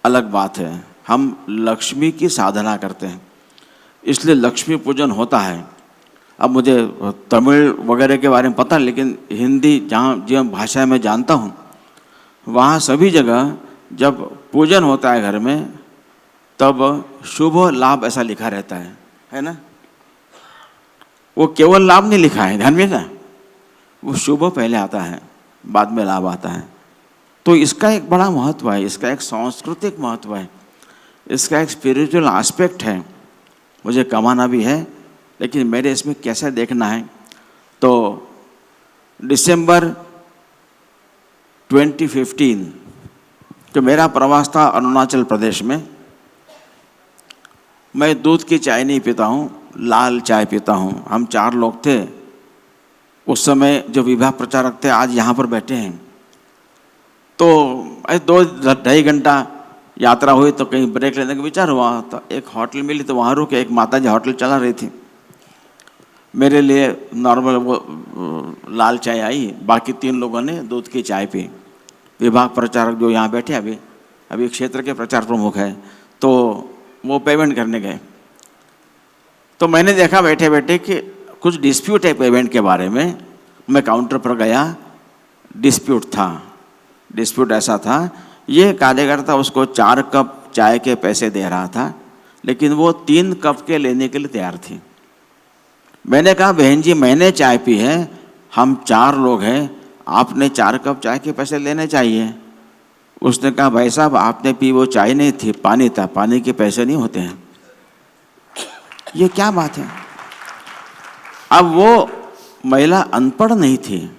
अलग बात है, हम लक्ष्मी की साधना करते हैं, इसलिए लक्ष्मी पूजन होता है। अब मुझे तमिल वगैरह के बारे में पता है, लेकिन हिंदी जहाँ जो भाषा में जानता हूँ, वहाँ सभी जगह जब पूजन होता है घर में, तब शुभ लाभ ऐसा लिखा रहता है ना। वो केवल लाभ नहीं लिखा है, ध्यान में ना, वो शुभ पहले आता है, बाद में लाभ आता है। तो इसका एक बड़ा महत्व है, इसका एक सांस्कृतिक महत्व है, इसका एक स्पिरिचुअल एस्पेक्ट है। मुझे कमाना भी है, लेकिन मेरे इसमें कैसे देखना है। तो दिसंबर 2015 जो मेरा प्रवास था अरुणाचल प्रदेश में, मैं दूध की चाय नहीं पीता हूँ, लाल चाय पीता हूँ। हम 4 लोग थे उस समय जो विभाग प्रचारक थे, आज यहाँ पर बैठे हैं। तो 2-2.5 घंटा यात्रा हुई तो कहीं ब्रेक लेने का विचार हुआ, तो एक होटल मिली तो वहाँ रुके। एक माताजी होटल चला रही थी, मेरे लिए नॉर्मल वो लाल चाय आई, बाकी 3 लोगों ने दूध की चाय पी। विभाग प्रचारक जो यहाँ बैठे अभी क्षेत्र के प्रचार प्रमुख है, तो वो पेमेंट करने गए। तो मैंने देखा बैठे बैठे कि कुछ डिस्प्यूट है पेमेंट के बारे में। मैं काउंटर पर गया, डिस्प्यूट था। डिस्प्यूट ऐसा था, ये कार्यकर्ता उसको 4 कप चाय के पैसे दे रहा था, लेकिन वो 3 कप के लेने के लिए तैयार थी। मैंने कहा बहन जी मैंने चाय पी है, हम 4 लोग हैं, आपने 4 कप चाय के पैसे लेने चाहिए। उसने कहा भाई साहब आपने पी वो चाय नहीं थी, पानी था, पानी के पैसे नहीं होते हैं। ये क्या बात है। अब वो महिला अनपढ़ नहीं थी,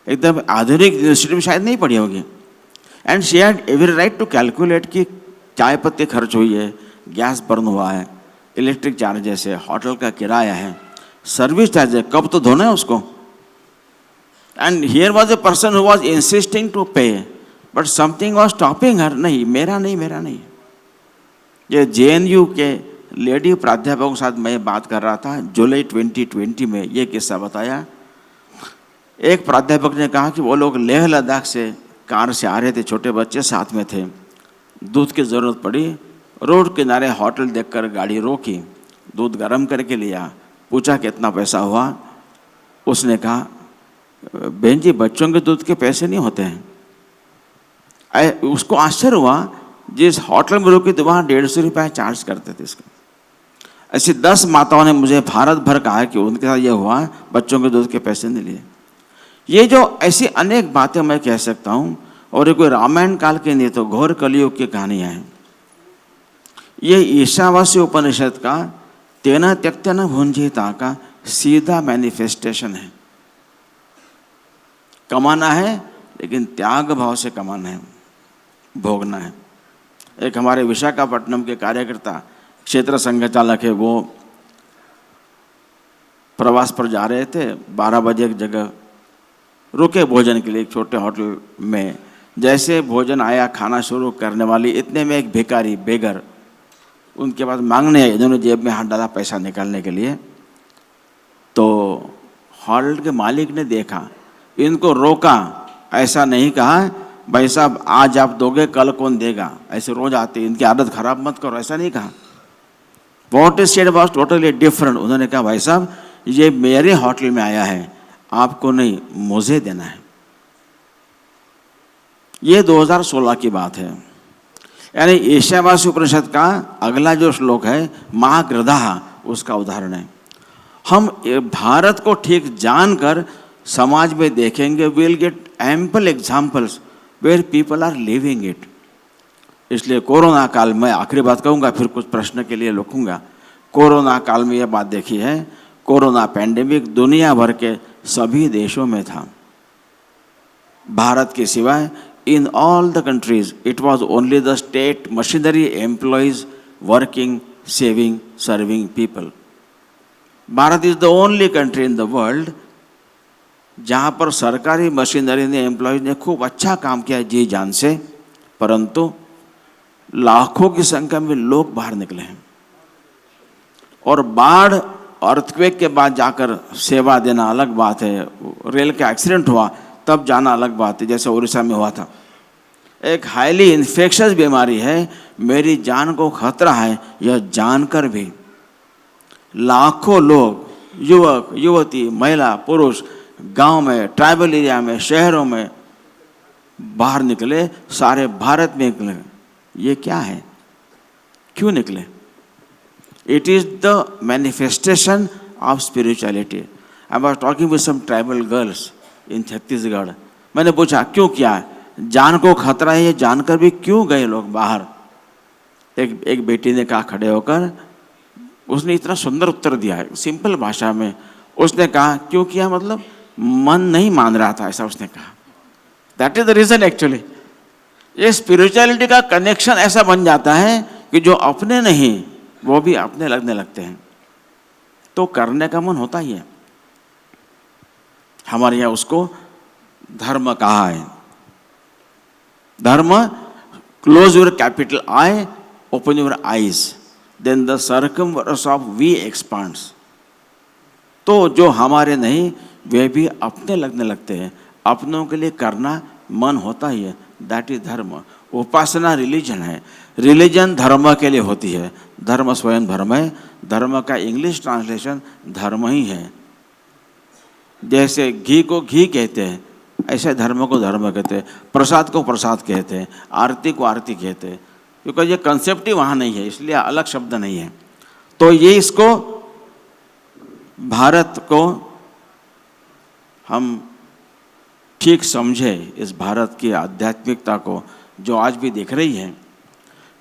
एकदम आधुनिक यूनिवर्सिटी में शायद नहीं पढ़ी होगी, and she had every right to calculate कि चाय पत्ती खर्च हुई है, गैस बर्न हुआ है, इलेक्ट्रिक चार्जेस है, होटल का किराया है, सर्विस चार्ज है, कब तो धोना है उसको। And here was a person who was insisting to pay, but something was stopping her. नहीं मेरा नहीं। ये JNU के लेडी प्राध्यापकों के साथ मैं बात कर रहा था जुलाई 2020 में, ये किस्सा बताया। एक प्राध्यापक ने कहा कि वो लोग लेह लद्दाख से कार से आ रहे थे, छोटे बच्चे साथ में थे, दूध की ज़रूरत पड़ी, रोड किनारे होटल देखकर गाड़ी रोकी, दूध गर्म करके लिया, पूछा कितना पैसा हुआ। उसने कहा बहन जी बच्चों के दूध के पैसे नहीं होते हैं। उसको आश्चर्य हुआ, जिस होटल में रुकी तो वहाँ 150 रुपये चार्ज करते थे इसका। ऐसी 10 माताओं ने मुझे भारत भर कहा कि उनके साथ ये हुआ, बच्चों के दूध के पैसे नहीं लिए। ये जो ऐसी अनेक बातें मैं कह सकता हूँ, और ये कोई रामायण काल की नहीं तो घोर कलयुग की कहानियाँ हैं। ये ईशावास्य उपनिषद का तेना त्यक्तेन भुंजीता का सीधा मैनिफेस्टेशन है। कमाना है, लेकिन त्याग भाव से कमाना है, भोगना है। एक हमारे विशाखापट्टनम के कार्यकर्ता, क्षेत्र संघ चालक है, वो प्रवास पर जा रहे थे। 12 बजे एक जगह रुके भोजन के लिए, एक छोटे होटल में। जैसे भोजन आया, खाना शुरू करने वाली, इतने में एक भिखारी बेगर उनके पास मांगने आए। इन्होंने जेब में हाथ डाला पैसा निकालने के लिए, तो होटल के मालिक ने देखा, इनको रोका। ऐसा नहीं कहा भाई साहब आज आप दोगे कल कौन देगा, ऐसे रोज आते, इनकी आदत खराब मत करो, ऐसा नहीं कहा। What is said was totally different. उन्होंने कहा भाई साहब ये मेरे होटल में आया है, आपको नहीं मुझे देना है। ये 2016 की बात है। यानी ईशावास्य उपनिषद का अगला जो श्लोक है महागृधा, उसका उदाहरण है। हम भारत को ठीक जानकर समाज में देखेंगे, will get ample examples where people are living it. इसलिए कोरोना काल में आखिरी बात कहूँगा, फिर कुछ प्रश्न के लिए रुकूंगा। कोरोना काल में यह बात देखी है, कोरोना पैंडेमिक दुनिया भर के सभी देशों में था, भारत के सिवाय। In all the countries it was only the state machinery employees working, saving, serving people. Bharat is the only country in the world जहाँ पर सरकारी मशीनरी ने, एम्प्लॉयज ने खूब अच्छा काम किया जी जान से, परंतु लाखों की संख्या में लोग बाहर निकले हैं। और बाढ़, अर्थक्वेक के बाद जाकर सेवा देना अलग बात है। रेल का एक्सीडेंट हुआ तब जाना अलग बात है, जैसे उड़ीसा में हुआ था। एक हाईली इन्फेक्शस बीमारी है, मेरी जान को खतरा है, यह जानकर भी लाखों लोग, युवक युवती, महिला पुरुष, गांव में, ट्राइबल एरिया में, शहरों में बाहर निकले, सारे भारत में निकले। ये क्या है, क्यों निकले? It is the manifestation of spirituality. I was talking with some tribal girls in Chhattisgarh. मैंने पूछा क्यों, क्या है, जान को खतरा है, ये जानकर भी क्यों गए लोग बाहर। एक बेटी ने कहा खड़े होकर, उसने इतना सुंदर उत्तर दिया है सिंपल भाषा में। उसने कहा क्यों किया, मतलब मन नहीं मान रहा था, ऐसा उसने कहा। That is the reason actually. ये स्पिरिचुअलिटी का कनेक्शन ऐसा बन जाता है कि जो अपने नहीं वो भी अपने लगने लगते हैं, तो करने का मन होता ही है। हमारे यहाँ उसको धर्म कहा है। धर्म, close your capital I, open your eyes, then the circumference of we expands. तो जो हमारे नहीं वे भी अपने लगने लगते हैं, अपनों के लिए करना मन होता ही है। दैट इज धर्म। उपासना रिलीजन है, रिलीजन धर्म के लिए होती है। धर्म स्वयं धर्म है। धर्म का इंग्लिश ट्रांसलेशन धर्म ही है। जैसे घी को घी कहते हैं, ऐसे धर्म को धर्म कहते हैं, प्रसाद को प्रसाद कहते हैं, आरती को आरती कहते हैं, क्योंकि ये कंसेप्ट ही वहाँ नहीं है, इसलिए अलग शब्द नहीं है। तो ये इसको भारत को हम ठीक समझे, इस भारत की आध्यात्मिकता को जो आज भी दिख रही है।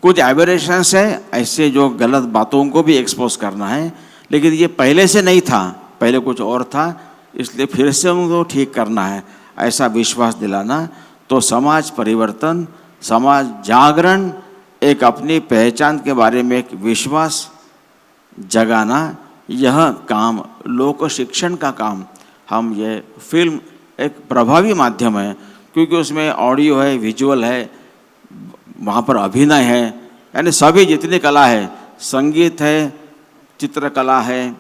कुछ एबरेशंस है, ऐसे जो गलत बातों को भी एक्सपोज करना है, लेकिन ये पहले से नहीं था, पहले कुछ और था, इसलिए फिर से उनको ठीक करना है, ऐसा विश्वास दिलाना। तो समाज परिवर्तन, समाज जागरण, एक अपनी पहचान के बारे में एक विश्वास जगाना, यह काम, लोक शिक्षण का काम हम, ये फिल्म एक प्रभावी माध्यम है, क्योंकि उसमें ऑडियो है, विजुअल है, वहाँ पर अभिनय है, यानी सभी जितनी कला है, संगीत है, चित्रकला है,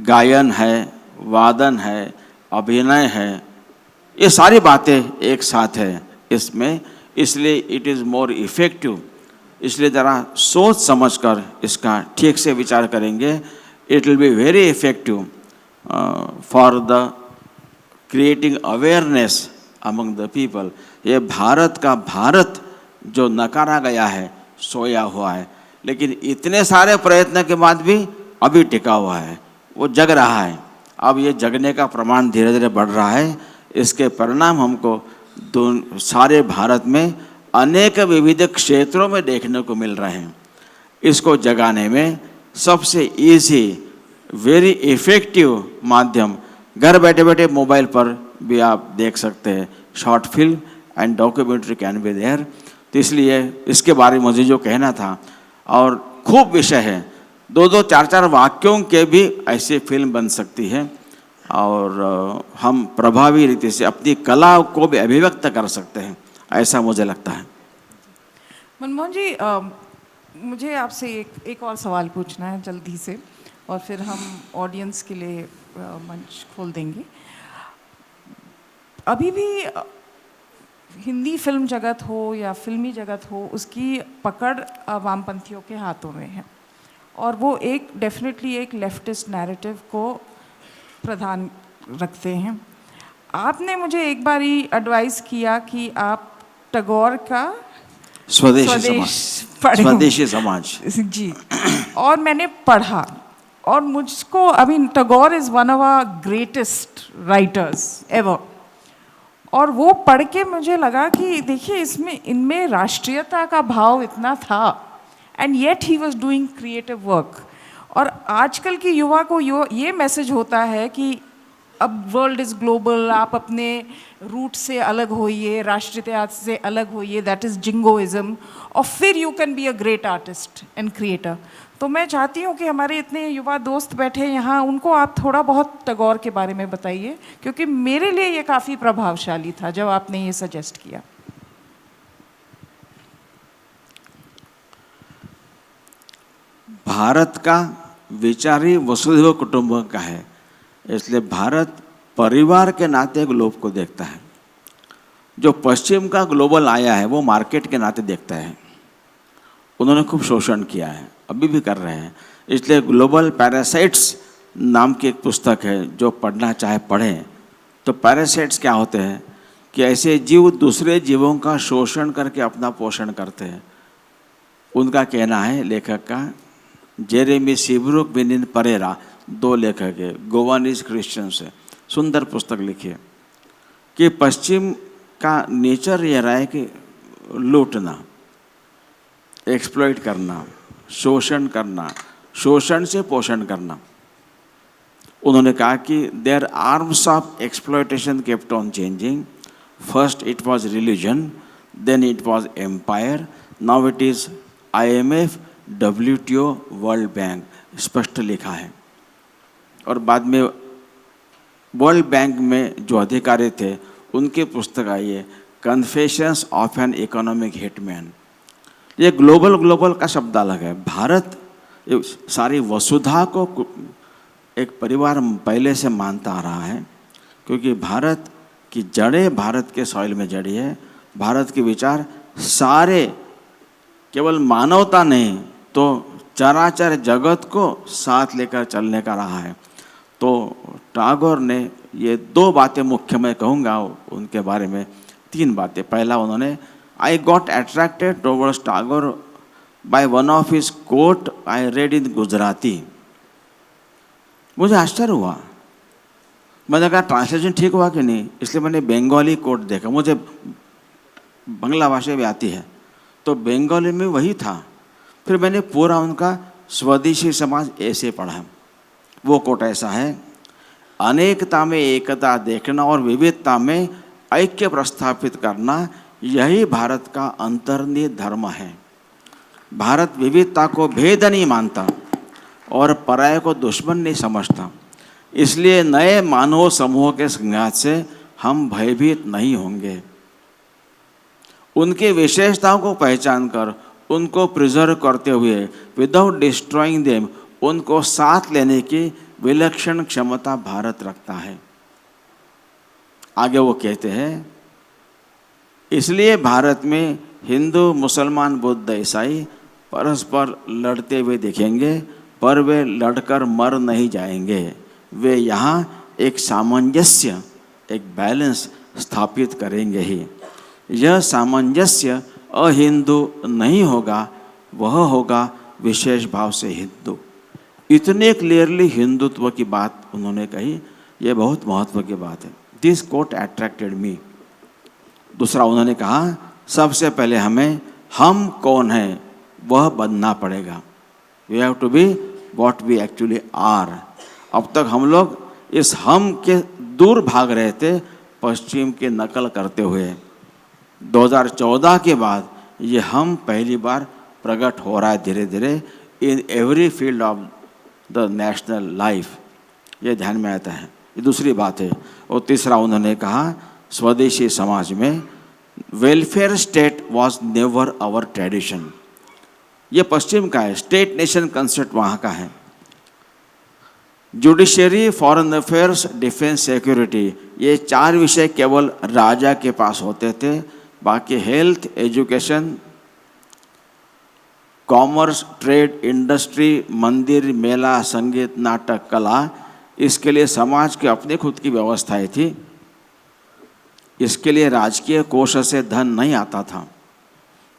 गायन है, वादन है, अभिनय है, ये सारी बातें एक साथ है इसमें, इसलिए इट इज़ मोर इफ़ेक्टिव। इसलिए ज़रा सोच समझकर इसका ठीक से विचार करेंगे, it will be very effective for the creating awareness among the people. ये भारत का भारत जो नकारा गया है, सोया हुआ है, लेकिन इतने सारे प्रयत्न के बाद भी अभी टिका हुआ है, वो जग रहा है। अब ये जगने का प्रमाण धीरे धीरे बढ़ रहा है। इसके परिणाम हमको सारे भारत में अनेक विविध क्षेत्रों में देखने को मिल रहे हैं। इसको जगाने में सबसे इजी, वेरी इफ़ेक्टिव माध्यम, घर बैठे बैठे मोबाइल पर भी आप देख सकते हैं, short film and documentary can be there. तो इसलिए इसके बारे में मुझे जो कहना था, और खूब विषय है, 2-2, 4-4 वाक्यों के भी ऐसी फिल्म बन सकती है, और हम प्रभावी रीति से अपनी कला को भी अभिव्यक्त कर सकते हैं, ऐसा मुझे लगता है। मनमोहन जी, मुझे आपसे एक और सवाल पूछना है जल्दी से, और फिर हम ऑडियंस के लिए मंच खोल देंगे। अभी भी हिंदी फिल्म जगत हो या फिल्मी जगत हो, उसकी पकड़ वामपंथियों के हाथों में है, और वो एक डेफिनेटली एक लेफ्टिस्ट नैरेटिव को प्रधान रखते हैं। आपने मुझे एक बारी एडवाइस किया कि आप टैगोर का स्वदेशी समाज जी, और मैंने पढ़ा, और मुझको, I mean Tagore is one of our greatest writers ever, और वो पढ़ के मुझे लगा कि देखिए इसमें, इनमें राष्ट्रीयता का भाव इतना था, and yet he was doing creative work. और आजकल की युवा को ये मैसेज होता है कि अब वर्ल्ड इज़ ग्लोबल, आप अपने रूट से अलग होइए, राष्ट्रीयता से अलग होइए, दैट इज़ जिंगोइज्म, और फिर you can be a great artist and creator. तो मैं चाहती हूँ कि हमारे इतने युवा दोस्त बैठे यहाँ, उनको आप थोड़ा बहुत टैगोर के बारे में बताइए, क्योंकि मेरे लिए ये काफ़ी प्रभावशाली था जब आपने ये सजेस्ट किया। भारत का विचार ही वसुधैव कुटुंबकम का है, इसलिए भारत परिवार के नाते ग्लोब को देखता है। जो पश्चिम का ग्लोबल आया है वो मार्केट के नाते देखता है। उन्होंने खूब शोषण किया है, अभी भी कर रहे हैं। इसलिए ग्लोबल पैरासाइट्स नाम की एक पुस्तक है, जो पढ़ना चाहे पढ़ें। तो पैरासाइट्स क्या होते हैं कि ऐसे जीव दूसरे जीवों का शोषण करके अपना पोषण करते हैं। उनका कहना है, लेखक का, जेरेमी सीब्रुक बिनिन परेरा, दो लेखक है, गोवानीज क्रिश्चियन से, सुंदर पुस्तक लिखी है कि पश्चिम का नेचर ये रहा है कि लूटना, एक्सप्लॉइट करना, शोषण करना, शोषण से पोषण करना। उन्होंने कहा कि there arms of exploitation kept on changing, first it was religion, then it was empire, now it is IMF, WTO, world bank, स्पष्ट लिखा है। और बाद में वर्ल्ड बैंक में जो अधिकारी थे उनकी पुस्तक आई है, confessions of an economic hitman. ये ग्लोबल का शब्द अलग है। भारत सारी वसुधा को एक परिवार पहले से मानता आ रहा है, क्योंकि भारत की जड़ें भारत के सॉइल में जड़ी है। भारत के विचार सारे केवल मानवता नहीं तो चराचर जगत को साथ लेकर चलने का रहा है। तो टैगोर ने ये दो बातें मुख्य मैं कहूँगा उनके बारे में, तीन बातें। पहला, उन्होंने I got attracted towards Tagore by one of his quote I read in Gujarati. मुझे आश्चर्य हुआ, मैंने कहा ट्रांसलेशन ठीक हुआ कि नहीं, इसलिए मैंने बंगाली कोट देखा। मुझे बांग्ला भाषा भी आती है, तो बंगाली में वही था। फिर मैंने पूरा उनका स्वदेशी समाज ऐसे पढ़ा। वो कोट ऐसा है, अनेकता में एकता देखना और विविधता में ऐक्य प्रस्थापित करना, यही भारत का अंतर्निहित धर्म है। भारत विविधता को भेद नहीं मानता और पराये को दुश्मन नहीं समझता, इसलिए नए मानव समूह के संघात से हम भयभीत नहीं होंगे। उनकी विशेषताओं को पहचान कर उनको प्रिजर्व करते हुए विदाउट डिस्ट्रॉइंग देम उनको साथ लेने की विलक्षण क्षमता भारत रखता है। आगे वो कहते हैं, इसलिए भारत में हिंदू, मुसलमान, बुद्ध, ईसाई परस्पर लड़ते हुए दिखेंगे, पर वे लड़कर मर नहीं जाएंगे। वे यहाँ एक सामंजस्य, एक बैलेंस स्थापित करेंगे ही। यह सामंजस्य अहिंदू नहीं होगा, वह होगा विशेष भाव से हिंदू। इतने क्लियरली हिंदुत्व की बात उन्होंने कही, यह बहुत महत्व की बात है। This quote attracted me. दूसरा, उन्होंने कहा सबसे पहले हमें हम कौन हैं वह बनना पड़ेगा। We have to be what we actually are. अब तक हम लोग इस हम के दूर भाग रहे थे, पश्चिम की नकल करते हुए। 2014 के बाद ये हम पहली बार प्रकट हो रहा है धीरे धीरे in every field of the national life. ये ध्यान में आता है। ये दूसरी बात है। और तीसरा, उन्होंने कहा स्वदेशी समाज में welfare state was never our tradition. ये पश्चिम का है, स्टेट नेशन कंसेप्ट वहाँ का है। Judiciary, foreign affairs, defence, security, ये चार विषय केवल राजा के पास होते थे। बाकी health, education, commerce, trade, industry, मंदिर, मेला, संगीत, नाटक, कला, इसके लिए समाज की अपनी खुद की व्यवस्थाएं थी। इसके लिए राजकीय कोष से धन नहीं आता था।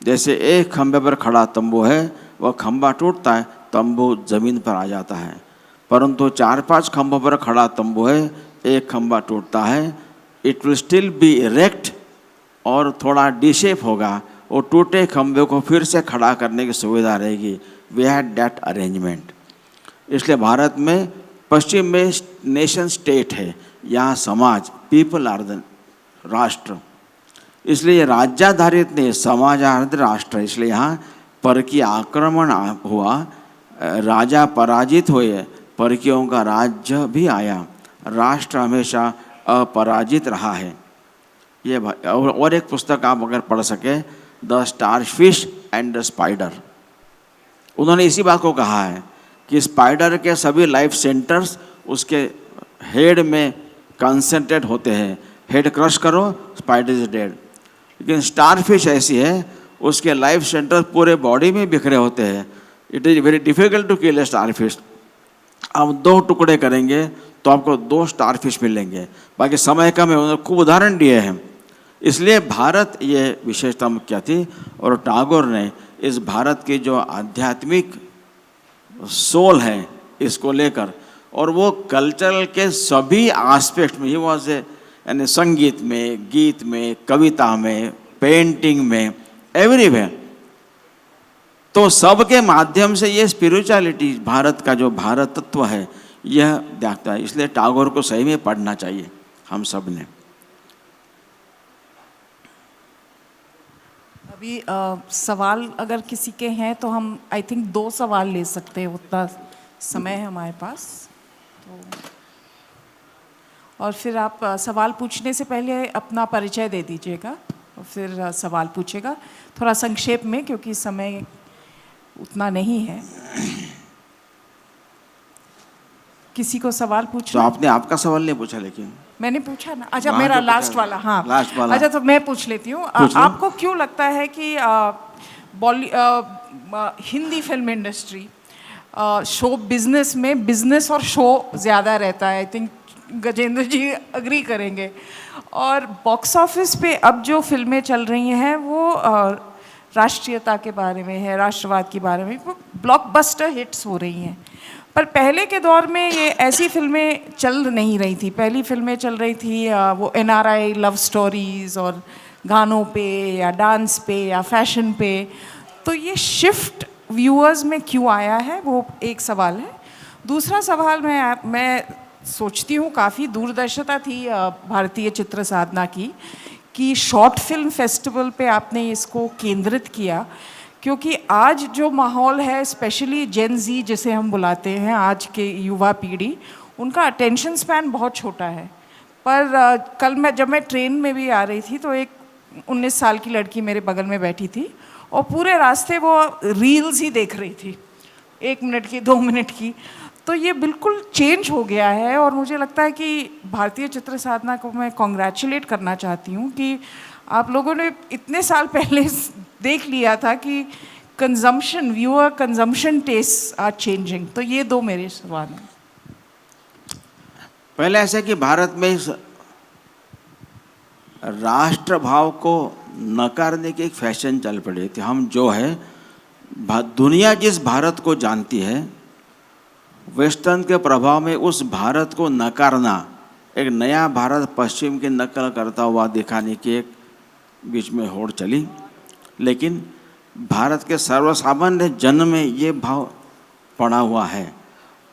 जैसे एक खंभे पर खड़ा तंबू है, वह खंभा टूटता है, तंबू जमीन पर आ जाता है। परंतु 4-5 खंभों पर खड़ा तंबू है, एक खंभा टूटता है, it will still be erect और थोड़ा डिशेप होगा, और टूटे खंभे को फिर से खड़ा करने की सुविधा रहेगी। We had that arrangement. इसलिए भारत में पश्चिम में नेशन स्टेट है, यहाँ समाज, पीपल आर द राष्ट्र। इसलिए राज्याधारित नहीं, समाजाधारित राष्ट्र। इसलिए यहाँ पर की आक्रमण हुआ, राजा पराजित हुए, परकियों का राज्य भी आया, राष्ट्र हमेशा अपराजित रहा है। ये और एक पुस्तक आप अगर पढ़ सके, the starfish and the spider. उन्होंने इसी बात को कहा है कि स्पाइडर के सभी लाइफ सेंटर्स उसके हेड में कंसंट्रेट होते हैं। हेड क्रश करो, स्पाइडर इज डेड। लेकिन स्टारफिश ऐसी है, उसके लाइफ सेंटर पूरे बॉडी में बिखरे होते हैं। It is very difficult to kill a starfish. आप 2 टुकड़े करेंगे तो आपको 2 स्टारफिश मिलेंगे। बाकी समय कम है, उन्होंने खूब उदाहरण दिए हैं। इसलिए भारत ये विशेषता मुख्य थी। और टैगोर ने इस भारत की जो आध्यात्मिक सोल है, इसको लेकर और वो कल्चरल के सभी एस्पेक्ट में, ही वॉज यानी संगीत में, गीत में, कविता में, पेंटिंग में, एवरीवेयर। तो सबके माध्यम से ये स्पिरिचुअलिटी, भारत का जो भारत तत्व है, यह देखता है। इसलिए टैगोर को सही में पढ़ना चाहिए हम सब ने। अभी सवाल अगर किसी के हैं तो हम आई थिंक 2 सवाल ले सकते हैं, उतना समय है हमारे पास। तो और फिर आप सवाल पूछने से पहले अपना परिचय दे दीजिएगा और फिर सवाल पूछेगा, थोड़ा संक्षेप में, क्योंकि समय उतना नहीं है। किसी को सवाल तो पूछना? आपने आपका सवाल नहीं पूछा, लेकिन मैंने पूछा ना। अच्छा, वहाँ मेरा जो लास्ट पूछा, वाला। हाँ, लास्ट वाला। अच्छा, तो मैं पूछ लेती हूँ। पूछ लो। आपको क्यों लगता है कि Hindi film industry show business में, बिजनेस और शो ज़्यादा रहता है? I think Gajendra ji agree करेंगे। और बॉक्स ऑफिस पे अब जो फिल्में चल रही हैं वो राष्ट्रीयता के बारे में है, राष्ट्रवाद के बारे में, वो ब्लॉकबस्टर हिट्स हो रही हैं। पर पहले के दौर में ये ऐसी फिल्में चल नहीं रही थी। पहली फिल्में चल रही थी वो NRI लव स्टोरीज और गानों पे या डांस पे या फैशन पे। तो ये शिफ्ट व्यूअर्स में क्यों आया है, वो एक सवाल है। दूसरा सवाल, मैं सोचती हूँ काफ़ी दूरदर्शिता थी भारतीय चित्र साधना की कि शॉर्ट फिल्म फेस्टिवल पे आपने इसको केंद्रित किया, क्योंकि आज जो माहौल है, स्पेशली जेन ज़ी जिसे हम बुलाते हैं, आज के युवा पीढ़ी, उनका अटेंशन स्पैन बहुत छोटा है। पर कल जब मैं ट्रेन में भी आ रही थी तो एक 19 साल की लड़की मेरे बगल में बैठी थी और पूरे रास्ते वो रील्स ही देख रही थी, 1 मिनट की, 2 मिनट की। तो ये बिल्कुल चेंज हो गया है और मुझे लगता है कि भारतीय चित्र साधना को मैं कॉन्ग्रेचुलेट करना चाहती हूँ कि आप लोगों ने इतने साल पहले देख लिया था कि consumption, viewer consumption taste are changing. तो ये 2 मेरे सवाल हैं। पहले ऐसा कि भारत में इस राष्ट्रभाव को नकारने की एक फैशन चल पड़ी थी। हम जो है, दुनिया जिस भारत को जानती है, वेस्टर्न के प्रभाव में उस भारत को नकारना, एक नया भारत पश्चिम की नकल करता हुआ दिखाने की एक बीच में होड़ चली। लेकिन भारत के सर्वसामान्य जन में ये भाव पड़ा हुआ है,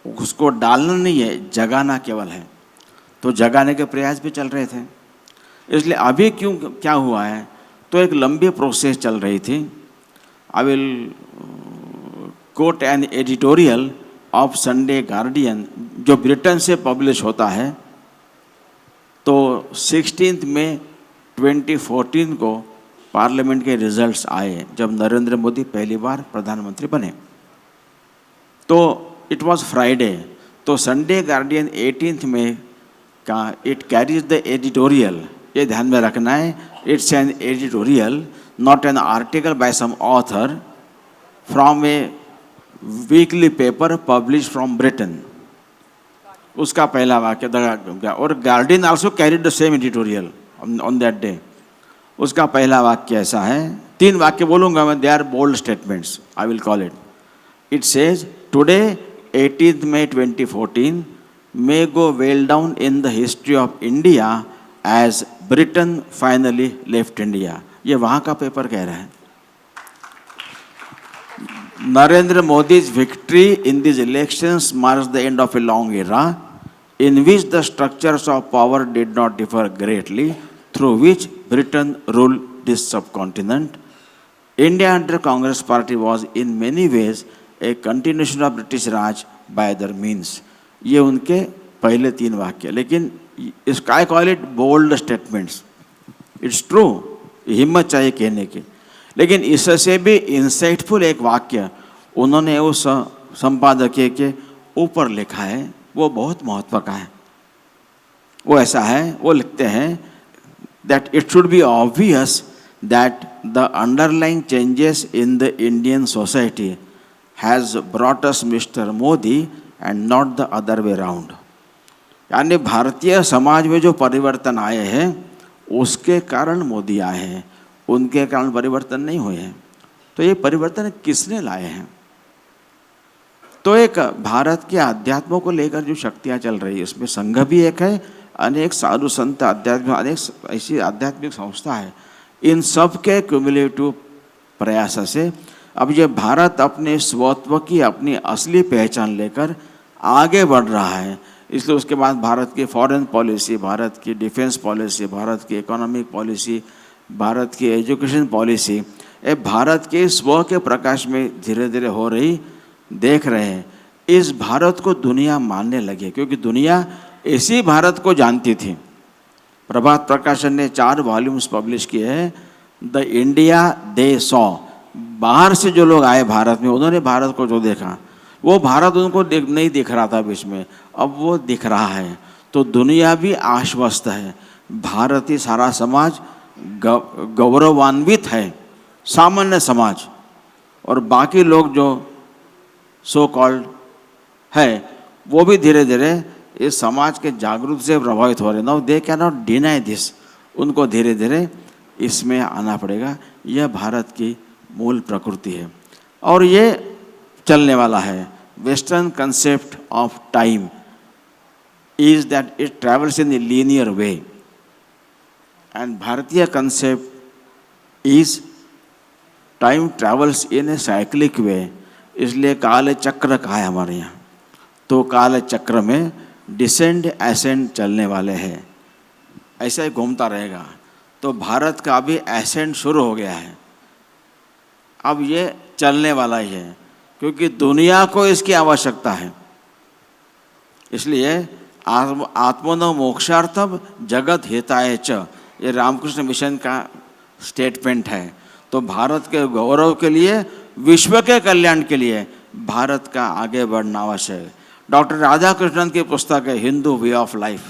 उसको डालना नहीं है, जगाना केवल है। तो जगाने के प्रयास भी चल रहे थे। इसलिए अभी क्या हुआ है, तो एक लंबी प्रोसेस चल रही थी। I will quote an editorial of Sunday Guardian, जो ब्रिटेन से पब्लिश होता है। तो 16 मई 2014 को पार्लियामेंट के रिजल्ट्स आए, जब नरेंद्र मोदी पहली बार प्रधानमंत्री बने। तो इट वाज फ्राइडे। तो संडे गार्डियन 18 मई का इट कैरीज द एडिटोरियल, ये ध्यान में रखना है, it's an editorial, not an article by some author from a weekly paper publish from Britain. उसका पहला वाक्य, और Guardian also carried the same editorial on that day. उसका पहला वाक्य ऐसा है, 3 वाक्य बोलूँगा मैं, they are bold statements, I will call it. It says, today 18 May 2014 may go well down in the history of India as Britain finally left India। ये वहाँ का पेपर कह रहा है। Narendra Modi's victory in these elections marks the end of a long era in which the structures of power did not differ greatly, through which Britain ruled this subcontinent. India under Congress Party was in many ways a continuation of British Raj by other means। ये उनके पहले 3 वाक्य। लेकिन इसका I call it bold statements. It's true, हिम्मत चाहिए कहने की। लेकिन इससे भी इंसाइटफुल एक वाक्य उन्होंने उस संपादकीय के ऊपर लिखा है, वो बहुत महत्व का है। वो ऐसा है, वो लिखते हैं that it should be obvious that the underlying changes in the Indian society has brought us mister Modi and not the other way round. यानी भारतीय समाज में जो परिवर्तन आए हैं उसके कारण मोदी आए हैं, उनके कारण परिवर्तन नहीं हुए हैं। तो ये परिवर्तन किसने लाए हैं? तो एक भारत के अध्यात्मों को लेकर जो शक्तियाँ चल रही है, उसमें संघ भी एक है, अनेक साधु संत आध्यात्मिक, अनेक ऐसी आध्यात्मिक संस्था है। इन सब के क्यूमुलेटिव प्रयास से अब ये भारत अपने स्वत्व की, अपनी असली पहचान लेकर आगे बढ़ रहा है। इसलिए उसके बाद भारत की फॉरेन पॉलिसी, भारत की डिफेंस पॉलिसी, भारत की इकोनॉमिक पॉलिसी, भारत की एजुकेशन पॉलिसी, ये भारत के स्व के प्रकाश में धीरे धीरे हो रही देख रहे हैं। इस भारत को दुनिया मानने लगी, क्योंकि दुनिया इसी भारत को जानती थी। प्रभात प्रकाशन ने 4 वॉल्यूम्स पब्लिश किए हैं, द इंडिया दे सॉ। बाहर से जो लोग आए भारत में, उन्होंने भारत को जो देखा, वो भारत उनको नहीं दिख रहा था बीच में, अब वो दिख रहा है। तो दुनिया भी आश्वस्त है, भारतीय सारा समाज गौरवान्वित है, सामान्य समाज। और बाकी लोग जो सो कॉल्ड है, वो भी धीरे धीरे इस समाज के जागरूक से प्रभावित हो रहे। Now they can not deny this, उनको धीरे धीरे इसमें आना पड़ेगा। यह भारत की मूल प्रकृति है और ये चलने वाला है। Western concept of time is that it travels in a linear way, and भारतीय concept is time travels in a cyclic way. इसलिए काल चक्र कहा है हमारे यहाँ। तो काल चक्र में डिसेंड एसेंड चलने वाले हैं, ऐसा ही घूमता रहेगा। तो भारत का भी एसेंड शुरू हो गया है, अब ये चलने वाला ही है, क्योंकि दुनिया को इसकी आवश्यकता है। इसलिए आत्मनो मोक्षार्थम जगत हिताय च, ये रामकृष्ण मिशन का स्टेटमेंट है। तो भारत के गौरव के लिए, विश्व के कल्याण के लिए भारत का आगे बढ़ना आवश्यक है। डॉक्टर राधाकृष्णन की पुस्तक है हिंदू वे ऑफ लाइफ,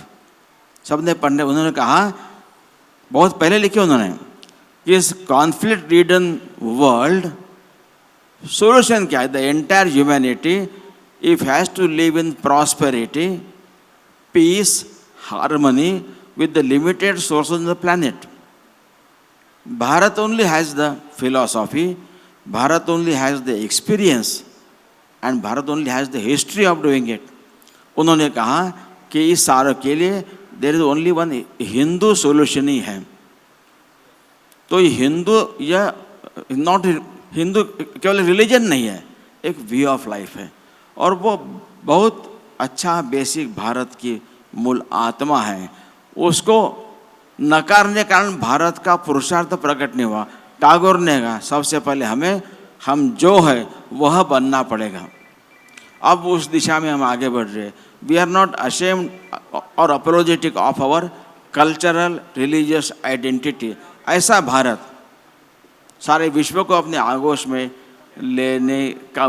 सबने पढ़ने, उन्होंने कहा, बहुत पहले लिखे उन्होंने, कि इस कॉन्फ्लिक्ट रिडन वर्ल्ड सोल्यूशन क्या है? The entire humanity if has to live in prosperity, peace, harmony with the limited sources on the planet. Bharat only has the philosophy, Bharat only has the experience, and Bharat only has the history of doing it. उन्होंने कहा कि इस सारे के लिए there is only one Hindu solution ही है। तो ये हिंदू, यह नॉट हिंदू केवल रिलीजन नहीं है, एक वे ऑफ लाइफ है, और वो बहुत अच्छा बेसिक भारत की मूल आत्मा है। उसको नकारने के कारण भारत का पुरुषार्थ प्रकट नहीं हुआ। टैगोर ने कहा सबसे पहले हम जो है वह बनना पड़ेगा। अब उस दिशा में हम आगे बढ़ रहे हैं। We are not ashamed or apologetic of our cultural religious identity. ऐसा भारत सारे विश्व को अपने आगोश में लेने का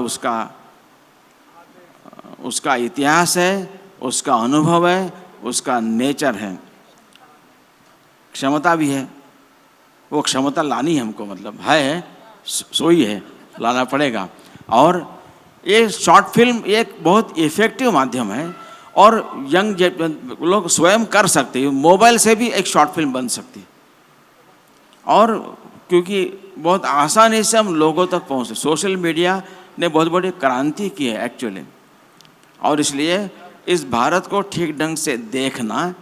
उसका इतिहास है, उसका अनुभव है, उसका नेचर है, क्षमता भी है। वो क्षमता लानी हमको, मतलब है, सोई है, लाना पड़ेगा। और ये शॉर्ट फिल्म एक बहुत इफ़ेक्टिव माध्यम है, और यंग लोग स्वयं कर सकते हैं। मोबाइल से भी एक शॉर्ट फिल्म बन सकती है, और क्योंकि बहुत आसानी से हम लोगों तक पहुँचते। सोशल मीडिया ने बहुत बड़ी क्रांति की है एक्चुअली, और इसलिए इस भारत को ठीक ढंग से देखना,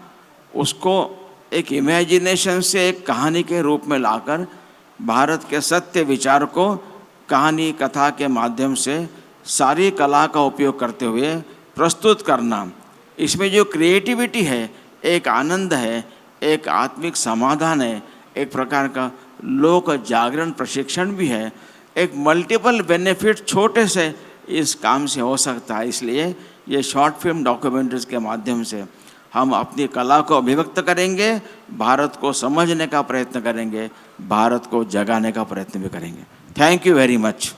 उसको एक इमेजिनेशन से एक कहानी के रूप में लाकर भारत के सत्य विचार को कहानी कथा के माध्यम से सारी कला का उपयोग करते हुए प्रस्तुत करना, इसमें जो क्रिएटिविटी है, एक आनंद है, एक आत्मिक समाधान है, एक प्रकार का लोक जागरण प्रशिक्षण भी है, एक मल्टीपल बेनिफिट छोटे से इस काम से हो सकता है। इसलिए ये शॉर्ट फिल्म डॉक्यूमेंट्रीज के माध्यम से हम अपनी कला को अभिव्यक्त करेंगे, भारत को समझने का प्रयत्न करेंगे, भारत को जगाने का प्रयत्न भी करेंगे। Thank you very much.